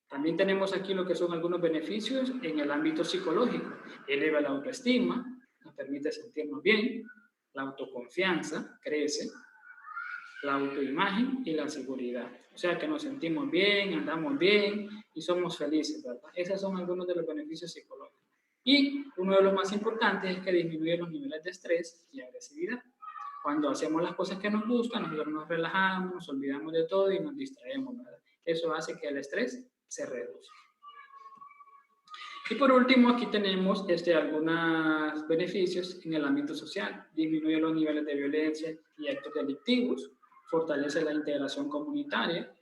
Speaker 13: También tenemos aquí lo que son algunos beneficios en el ámbito psicológico. Eleva la autoestima, nos permite sentirnos bien, la autoconfianza crece, la autoimagen y la seguridad. O sea que nos sentimos bien, andamos bien y somos felices, ¿verdad? Esos son algunos de los beneficios psicológicos. Y uno de los más importantes es que disminuye los niveles de estrés y agresividad. Cuando hacemos las cosas que nos gustan, nosotros nos relajamos, nos olvidamos de todo y nos distraemos, ¿verdad? Eso hace que el estrés se reduzca. Y por último, aquí tenemos algunos beneficios en el ámbito social. Disminuye los niveles de violencia y actos delictivos, fortalece la integración comunitaria,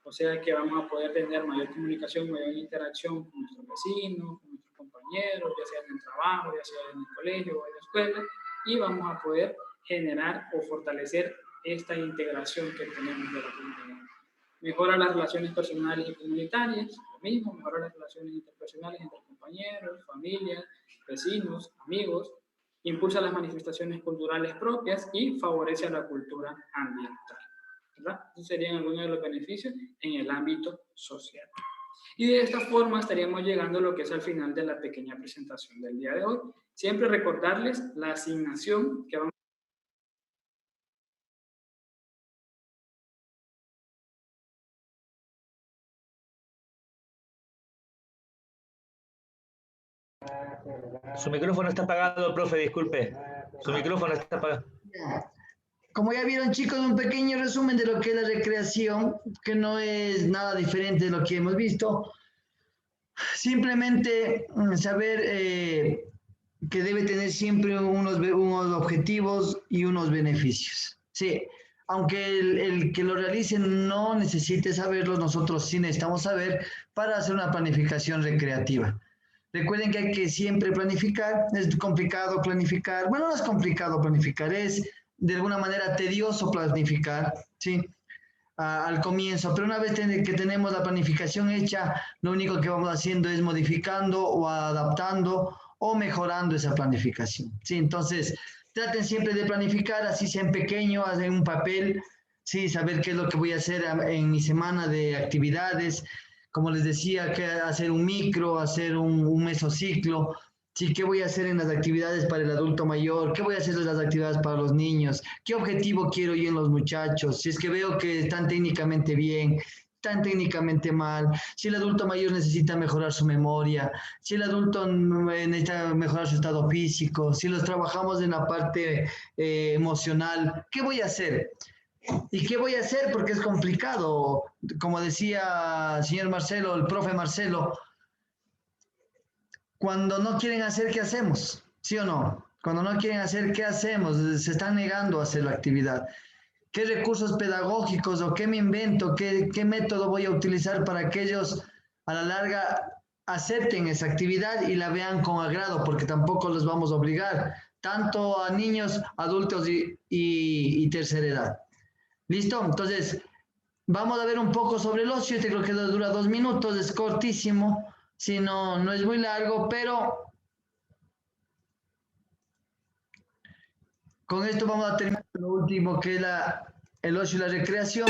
Speaker 13: o sea que vamos a poder tener mayor comunicación, mayor interacción con nuestros vecinos, con nuestros compañeros, ya sea en el trabajo, ya sea en el colegio o en la escuela, y vamos a poder generar o fortalecer esta integración que tenemos de la comunidad. Mejora las relaciones personales y comunitarias, lo mismo, mejora las relaciones interpersonales entre compañeros, familias, vecinos, amigos, impulsa las manifestaciones culturales propias y favorece a la cultura ambiental, ¿verdad? Esos serían algunos de los beneficios en el ámbito social. Y de esta forma estaríamos llegando a lo que es al final de la pequeña presentación del día de hoy. Siempre recordarles la asignación que vamos
Speaker 4: Su micrófono está apagado, profe, disculpe. Su micrófono está apagado.
Speaker 1: Como ya vieron, chicos, un pequeño resumen de lo que es la recreación, que no es nada diferente de lo que hemos visto. Simplemente saber que debe tener siempre unos objetivos y unos beneficios. Sí, aunque el que lo realice no necesite saberlo, nosotros sí necesitamos saber para hacer una planificación recreativa. Recuerden que hay que siempre planificar. Es complicado planificar. Bueno, no es complicado planificar, es de alguna manera tedioso planificar, ¿sí? Al comienzo, pero una vez que tenemos la planificación hecha, lo único que vamos haciendo es modificando o adaptando o mejorando esa planificación, ¿sí? Entonces, traten siempre de planificar, así sea en pequeño, en un papel, ¿sí? Saber qué es lo que voy a hacer en mi semana de actividades. Como les decía, que hacer un micro, hacer un mesociclo, ¿sí? ¿Qué voy a hacer en las actividades para el adulto mayor? ¿Qué voy a hacer en las actividades para los niños? ¿Qué objetivo quiero yo en los muchachos? Si es que veo que están técnicamente bien, están técnicamente mal, si el adulto mayor necesita mejorar su memoria, si el adulto necesita mejorar su estado físico, si los trabajamos en la parte emocional, ¿qué voy a hacer? ¿Y qué voy a hacer? Porque es complicado. Como decía el señor Marcelo, el profe Marcelo, cuando no quieren hacer, ¿qué hacemos? ¿Sí o no? Cuando no quieren hacer, ¿qué hacemos? Se están negando a hacer la actividad. ¿Qué recursos pedagógicos o qué me invento? ¿Qué método voy a utilizar para que ellos a la larga acepten esa actividad y la vean con agrado? Porque tampoco los vamos a obligar, tanto a niños, adultos y tercera edad. ¿Listo? Entonces, vamos a ver un poco sobre el ocio. Creo que dura 2 minutos, es cortísimo. Si no, no es muy largo, pero con esto vamos a terminar lo último, que es el ocio y la recreación.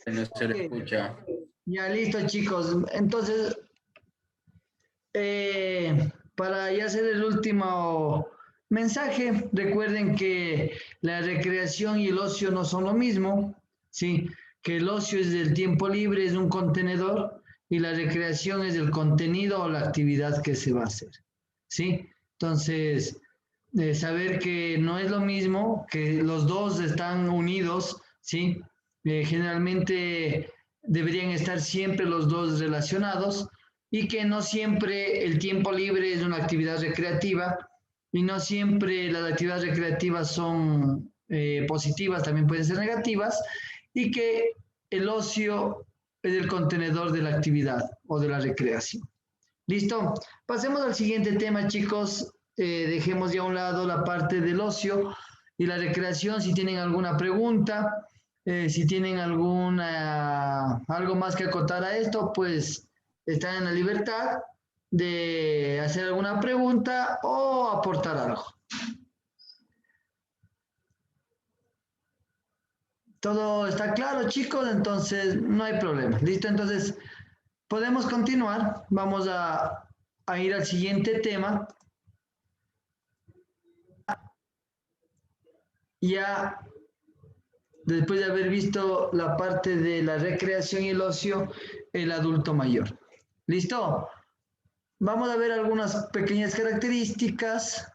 Speaker 15: No se le escucha.
Speaker 1: Ya listo, chicos. Entonces, para ya hacer el último mensaje, recuerden que la recreación y el ocio no son lo mismo, ¿sí? Que el ocio es del tiempo libre, es un contenedor, y la recreación es el contenido o la actividad que se va a hacer, ¿sí? Entonces, saber que no es lo mismo, que los dos están unidos, ¿sí? Generalmente deberían estar siempre los dos relacionados y que no siempre el tiempo libre es una actividad recreativa y no siempre las actividades recreativas son positivas, también pueden ser negativas, y que el ocio es el contenedor de la actividad o de la recreación. ¿Listo? Pasemos al siguiente tema, chicos. Dejemos ya a un lado la parte del ocio y la recreación. Si tienen alguna pregunta, si tienen algo más que acotar a esto, pues están en la libertad de hacer alguna pregunta o aportar algo. ¿Todo está claro, chicos? Entonces, no hay problema. ¿Listo? Entonces, podemos continuar. Vamos a ir al siguiente tema. Ya después de haber visto la parte de la recreación y el ocio, el adulto mayor. ¿Listo? Vamos a ver algunas pequeñas características.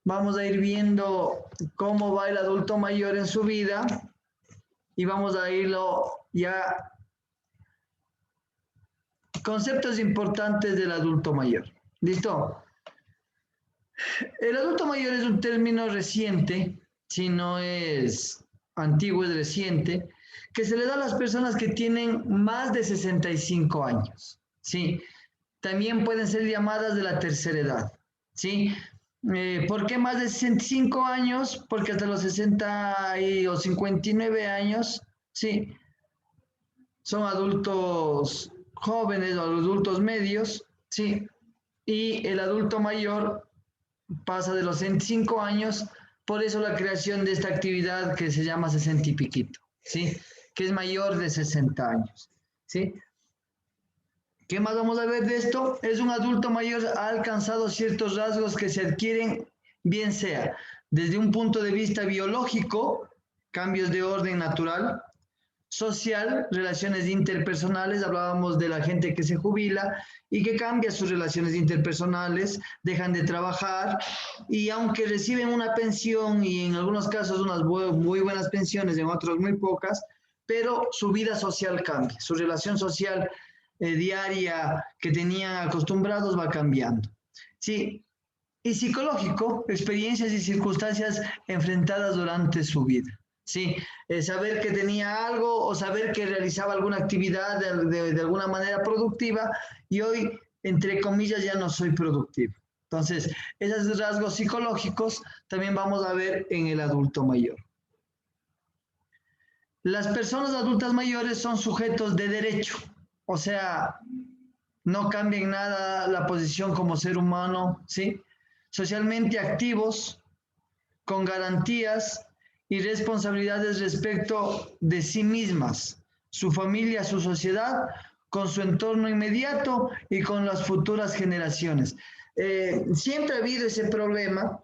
Speaker 1: Vamos a ir viendo cómo va el adulto mayor en su vida y vamos a irlo ya. Conceptos importantes del adulto mayor. ¿Listo? El adulto mayor es un término reciente, si no es antiguo, es reciente, que se le da a las personas que tienen más de 65 años. ¿Sí? También pueden ser llamadas de la tercera edad. ¿Sí? ¿Por qué más de 65 años? Porque hasta los 60 o 59 años, ¿sí? Son adultos jóvenes o adultos medios, ¿sí? Y el adulto mayor pasa de los 65 años, por eso la creación de esta actividad que se llama 60 y piquito, ¿sí? Que es mayor de 60 años, ¿sí? ¿Qué más vamos a ver de esto? Es un adulto mayor, ha alcanzado ciertos rasgos que se adquieren, bien sea desde un punto de vista biológico, cambios de orden natural, social, relaciones interpersonales, hablábamos de la gente que se jubila y que cambia sus relaciones interpersonales, dejan de trabajar y aunque reciben una pensión y en algunos casos unas muy buenas pensiones, en otros muy pocas, pero su vida social cambia, su relación social diaria que tenían acostumbrados va cambiando. Sí, y psicológico, experiencias y circunstancias enfrentadas durante su vida. Sí, saber que tenía algo o saber que realizaba alguna actividad de alguna manera productiva y hoy, entre comillas, ya no soy productivo. Entonces, esos rasgos psicológicos también vamos a ver en el adulto mayor. Las personas adultas mayores son sujetos de derecho, o sea, no cambian nada la posición como ser humano, ¿sí? Socialmente activos, con garantías y responsabilidades respecto de sí mismas, su familia, su sociedad, con su entorno inmediato y con las futuras generaciones. Siempre ha habido ese problema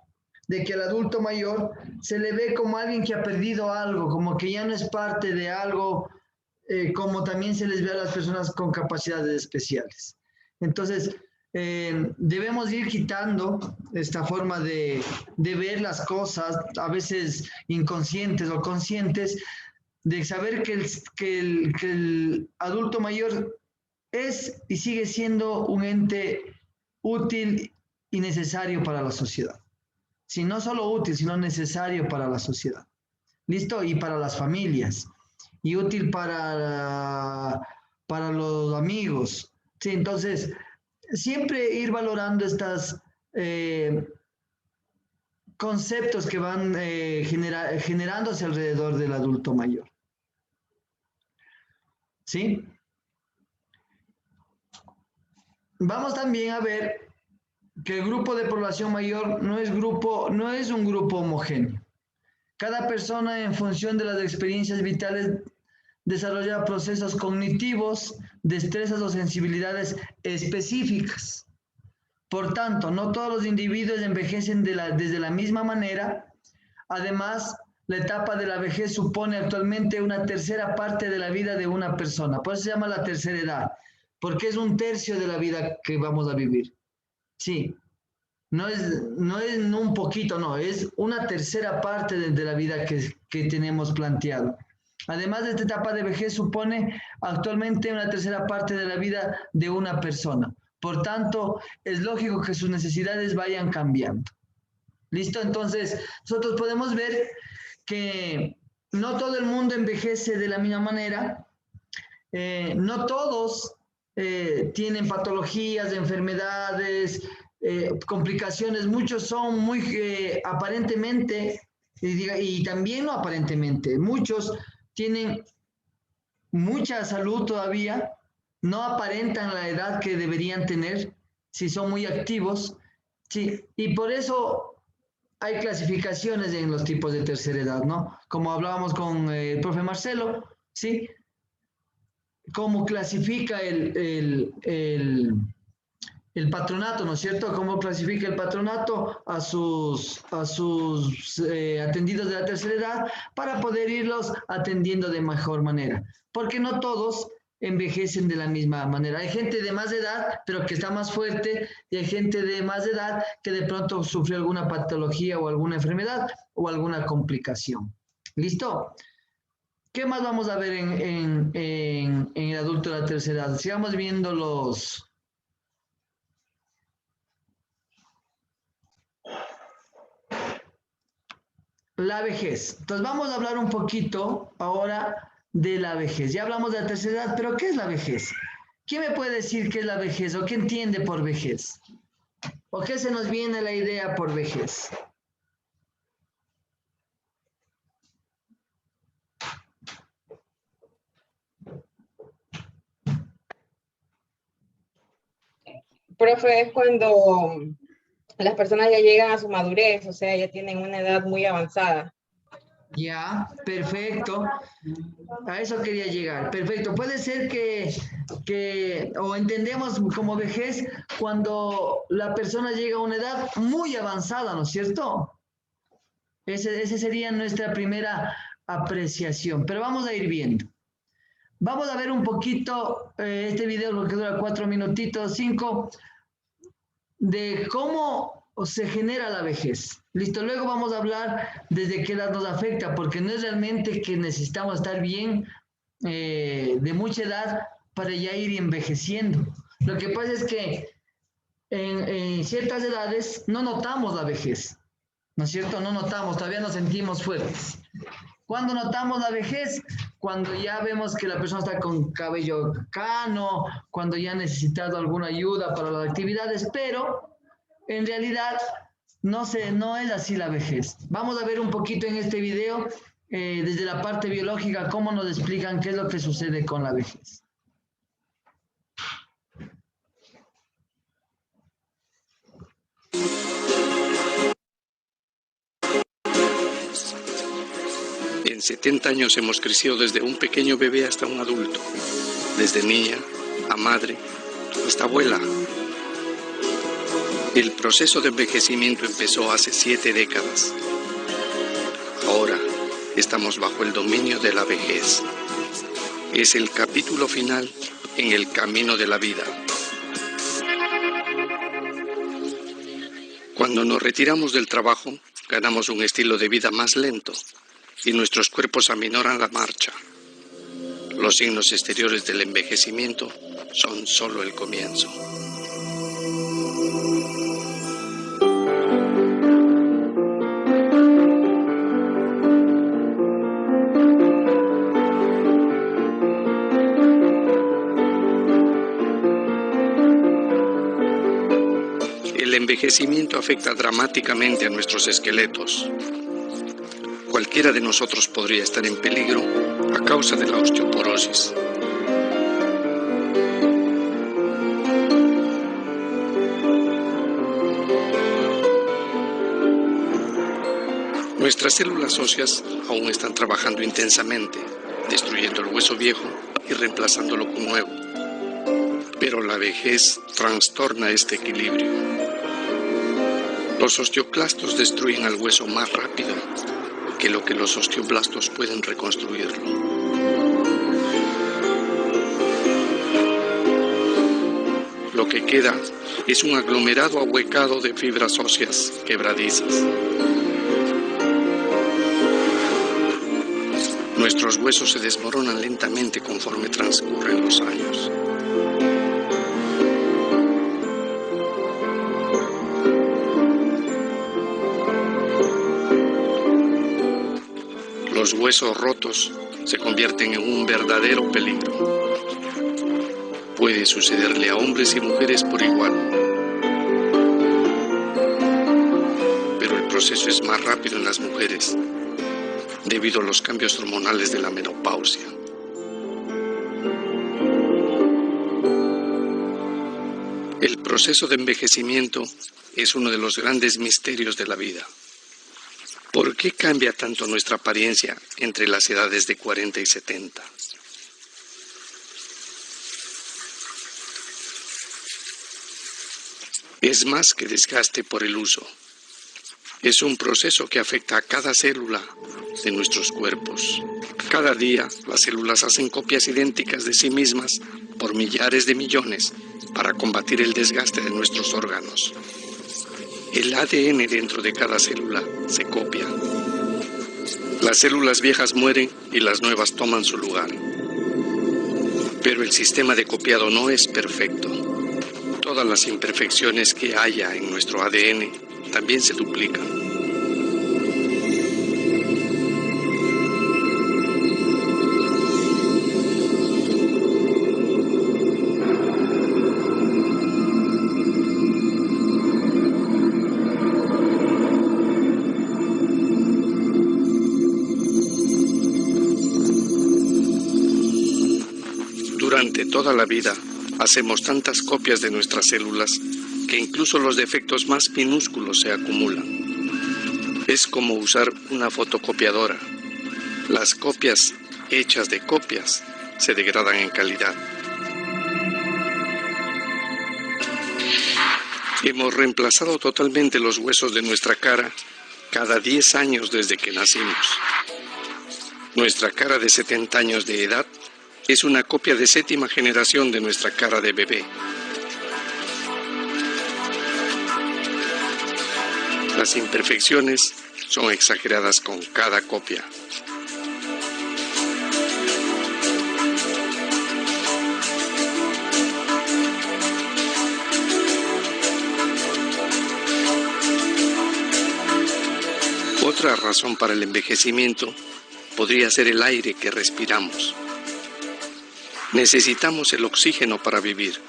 Speaker 1: de que al adulto mayor se le ve como alguien que ha perdido algo, como que ya no es parte de algo, como también se les ve a las personas con capacidades especiales. Entonces, debemos ir quitando esta forma de ver las cosas, a veces inconscientes o conscientes, de saber que el adulto mayor es y sigue siendo un ente útil y necesario para la sociedad. Si no solo útil, sino necesario para la sociedad. ¿Listo? Y para las familias. Y útil para los amigos. Sí, entonces, siempre ir valorando estos conceptos que van generándose alrededor del adulto mayor. ¿Sí? Vamos también a ver que el grupo de población mayor no es un grupo homogéneo. Cada persona, en función de las experiencias vitales desarrollar procesos cognitivos, destrezas o sensibilidades específicas. Por tanto, no todos los individuos envejecen desde la misma manera. Además, la etapa de la vejez supone actualmente una tercera parte de la vida de una persona. Por eso se llama la tercera edad, porque es un tercio de la vida que vamos a vivir. Sí, no es un poquito, no, es una tercera parte de la vida que tenemos planteado. Además, esta etapa de vejez supone actualmente una tercera parte de la vida de una persona. Por tanto, es lógico que sus necesidades vayan cambiando. ¿Listo? Entonces, nosotros podemos ver que no todo el mundo envejece de la misma manera. No todos tienen patologías, enfermedades, complicaciones. Muchos son muy aparentemente, y también no aparentemente, muchos tienen mucha salud todavía, no aparentan la edad que deberían tener, si son muy activos, sí, y por eso hay clasificaciones en los tipos de tercera edad, ¿no? Como hablábamos con el profe Marcelo, ¿sí? Cómo clasifica el patronato, ¿no es cierto? Cómo clasifica el patronato a sus atendidos de la tercera edad para poder irlos atendiendo de mejor manera. Porque no todos envejecen de la misma manera. Hay gente de más edad, pero que está más fuerte, y hay gente de más edad que de pronto sufrió alguna patología o alguna enfermedad o alguna complicación. ¿Listo? ¿Qué más vamos a ver en el adulto de la tercera edad? Sigamos viendo la vejez. Entonces vamos a hablar un poquito ahora de la vejez. Ya hablamos de la tercera edad, pero ¿qué es la vejez? ¿Quién me puede decir qué es la vejez o qué entiende por vejez? ¿O qué se nos viene la idea por vejez?
Speaker 9: Profe, es cuando las personas ya llegan a su madurez, o sea, ya tienen una edad muy avanzada.
Speaker 1: Ya, perfecto. A eso quería llegar. Perfecto. Puede ser o entendemos como vejez cuando la persona llega a una edad muy avanzada, ¿no es cierto? Ese sería nuestra primera apreciación. Pero vamos a ir viendo. Vamos a ver un poquito este video, lo que dura 4 minutitos, 5, de cómo se genera la vejez. Listo, luego vamos a hablar desde qué edad nos afecta, porque no es realmente que necesitamos estar bien de mucha edad para ya ir envejeciendo. Lo que pasa es que en ciertas edades no notamos la vejez, ¿no es cierto? No notamos, todavía nos sentimos fuertes. ¿Cuándo notamos la vejez? Cuando ya vemos que la persona está con cabello cano, cuando ya ha necesitado alguna ayuda para las actividades, pero en realidad no es así la vejez. Vamos a ver un poquito en este video, desde la parte biológica, cómo nos explican qué es lo que sucede con la vejez.
Speaker 15: En 70 años hemos crecido desde un pequeño bebé hasta un adulto, desde niña a madre hasta abuela. El proceso de envejecimiento empezó hace 7 décadas. Ahora estamos bajo el dominio de la vejez. Es el capítulo final en el camino de la vida. Cuando nos retiramos del trabajo, ganamos un estilo de vida más lento y nuestros cuerpos aminoran la marcha. Los signos exteriores del envejecimiento son solo el comienzo. El envejecimiento afecta dramáticamente a nuestros esqueletos. Cualquiera de nosotros podría estar en peligro a causa de la osteoporosis. Nuestras células óseas aún están trabajando intensamente, destruyendo el hueso viejo y reemplazándolo con nuevo. Pero la vejez trastorna este equilibrio. Los osteoclastos destruyen al hueso más rápido que lo que los osteoblastos pueden reconstruirlo. Lo que queda es un aglomerado ahuecado de fibras óseas quebradizas. Nuestros huesos se desmoronan lentamente conforme transcurren los años. Los huesos rotos se convierten en un verdadero peligro. Puede sucederle a hombres y mujeres por igual. Pero el proceso es más rápido en las mujeres, debido a los cambios hormonales de la menopausia. El proceso de envejecimiento es uno de los grandes misterios de la vida. ¿Por qué cambia tanto nuestra apariencia entre las edades de 40 y 70? Es más que desgaste por el uso. Es un proceso que afecta a cada célula de nuestros cuerpos. Cada día, las células hacen copias idénticas de sí mismas por millares de millones para combatir el desgaste de nuestros órganos. El ADN dentro de cada célula se copia. Las células viejas mueren y las nuevas toman su lugar. Pero el sistema de copiado no es perfecto. Todas las imperfecciones que haya en nuestro ADN también se duplican. Durante toda la vida hacemos tantas copias de nuestras células que incluso los defectos más minúsculos se acumulan. Es como usar una fotocopiadora. Las copias hechas de copias se degradan en calidad. Hemos reemplazado totalmente los huesos de nuestra cara cada 10 años desde que nacimos. Nuestra cara de 70 años de edad es una copia de 7ª generación de nuestra cara de bebé. Las imperfecciones son exageradas con cada copia. Otra razón para el envejecimiento podría ser el aire que respiramos. Necesitamos el oxígeno para vivir,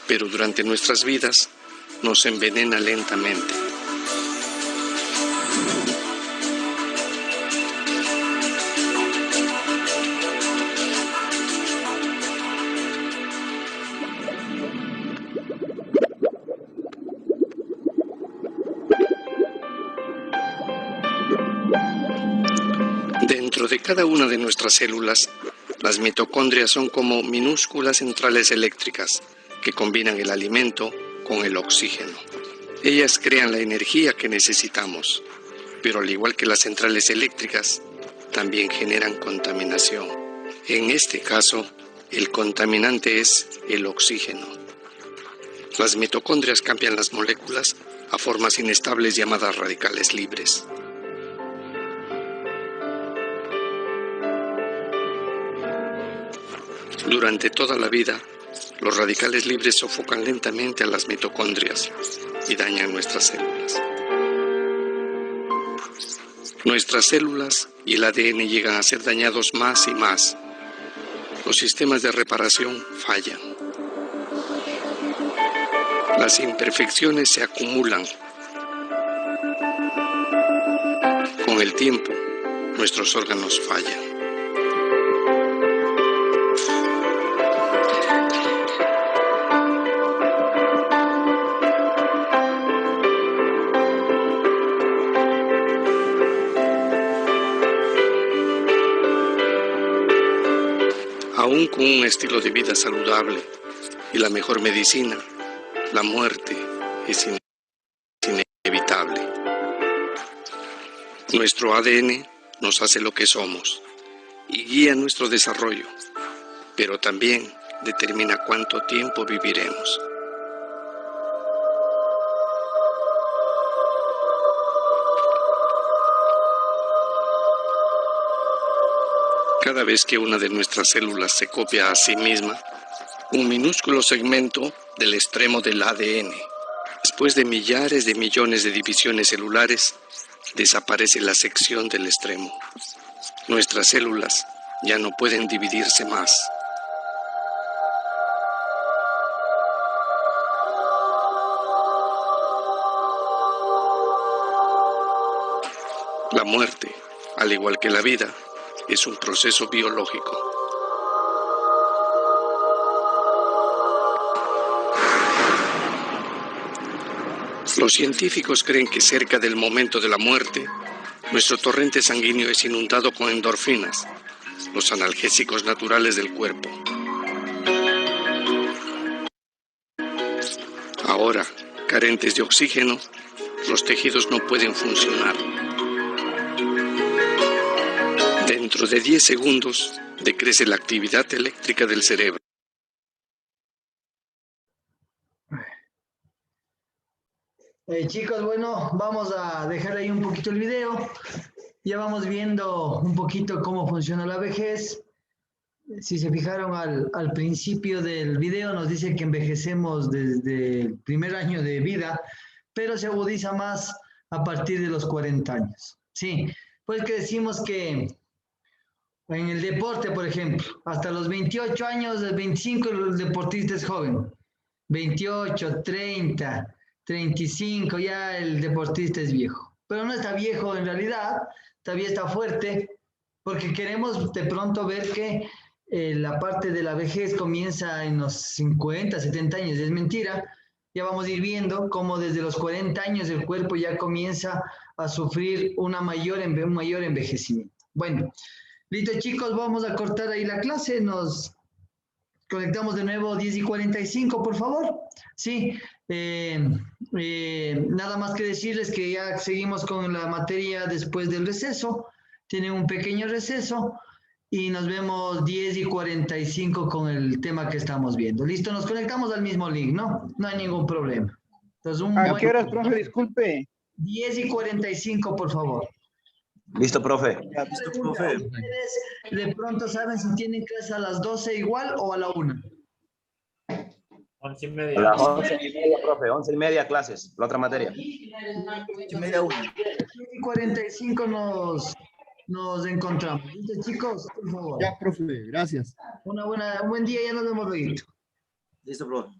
Speaker 15: pero durante nuestras vidas nos envenena lentamente. Dentro de cada una de nuestras células, las mitocondrias son como minúsculas centrales eléctricas que combinan el alimento con el oxígeno. Ellas crean la energía que necesitamos, pero al igual que las centrales eléctricas, también generan contaminación. En este caso, el contaminante es el oxígeno. Las mitocondrias cambian las moléculas a formas inestables llamadas radicales libres. Durante toda la vida, los radicales libres sofocan lentamente a las mitocondrias y dañan nuestras células. Nuestras células y el ADN llegan a ser dañados más y más. Los sistemas de reparación fallan. Las imperfecciones se acumulan. Con el tiempo, nuestros órganos fallan. Aún con un estilo de vida saludable y la mejor medicina, la muerte es inevitable. Nuestro ADN nos hace lo que somos y guía nuestro desarrollo, pero también determina cuánto tiempo viviremos. Cada vez que una de nuestras células se copia a sí misma, un minúsculo segmento del extremo del ADN, después de millares de millones de divisiones celulares, desaparece la sección del extremo. Nuestras células ya no pueden dividirse más. La muerte, al igual que la vida, es un proceso biológico. Los científicos creen que cerca del momento de la muerte, nuestro torrente sanguíneo es inundado con endorfinas, los analgésicos naturales del cuerpo. Ahora, carentes de oxígeno, los tejidos no pueden funcionar. Dentro de 10 segundos, decrece la actividad eléctrica del cerebro.
Speaker 1: Chicos, bueno, vamos a dejar ahí un poquito el video. Ya vamos viendo un poquito cómo funciona la vejez. Si se fijaron al principio del video, nos dice que envejecemos desde el primer año de vida, pero se agudiza más a partir de los 40 años. Sí, pues que decimos que en el deporte, por ejemplo, hasta los 28 años, 25, el deportista es joven. 28, 30, 35, ya el deportista es viejo. Pero no está viejo en realidad, todavía está fuerte, porque queremos de pronto ver que la parte de la vejez comienza en los 50, 70 años. Es mentira, ya vamos a ir viendo cómo desde los 40 años el cuerpo ya comienza a sufrir un mayor envejecimiento. Bueno, listo chicos, vamos a cortar ahí la clase, nos conectamos de nuevo 10:45, por favor. Sí, nada más que decirles que ya seguimos con la materia después del receso, tienen un pequeño receso y nos vemos 10:45 con el tema que estamos viendo. Listo, nos conectamos al mismo link, ¿no? No hay ningún problema. Entonces,
Speaker 6: ¿A qué horas, profe? Disculpe.
Speaker 1: 10:45, por favor.
Speaker 14: Listo, profe.
Speaker 1: Ya, listo, profe. ¿Ustedes de pronto saben si tienen clase a las 12 igual o a la 1?
Speaker 14: 11:30. A las 11:30, profe. 11:30 clases. La otra materia.
Speaker 1: 10:45 nos encontramos. ¿Listo, chicos? Por favor.
Speaker 2: Ya, profe. Gracias.
Speaker 1: Un buen día, ya nos vemos luego.
Speaker 14: Listo, profe.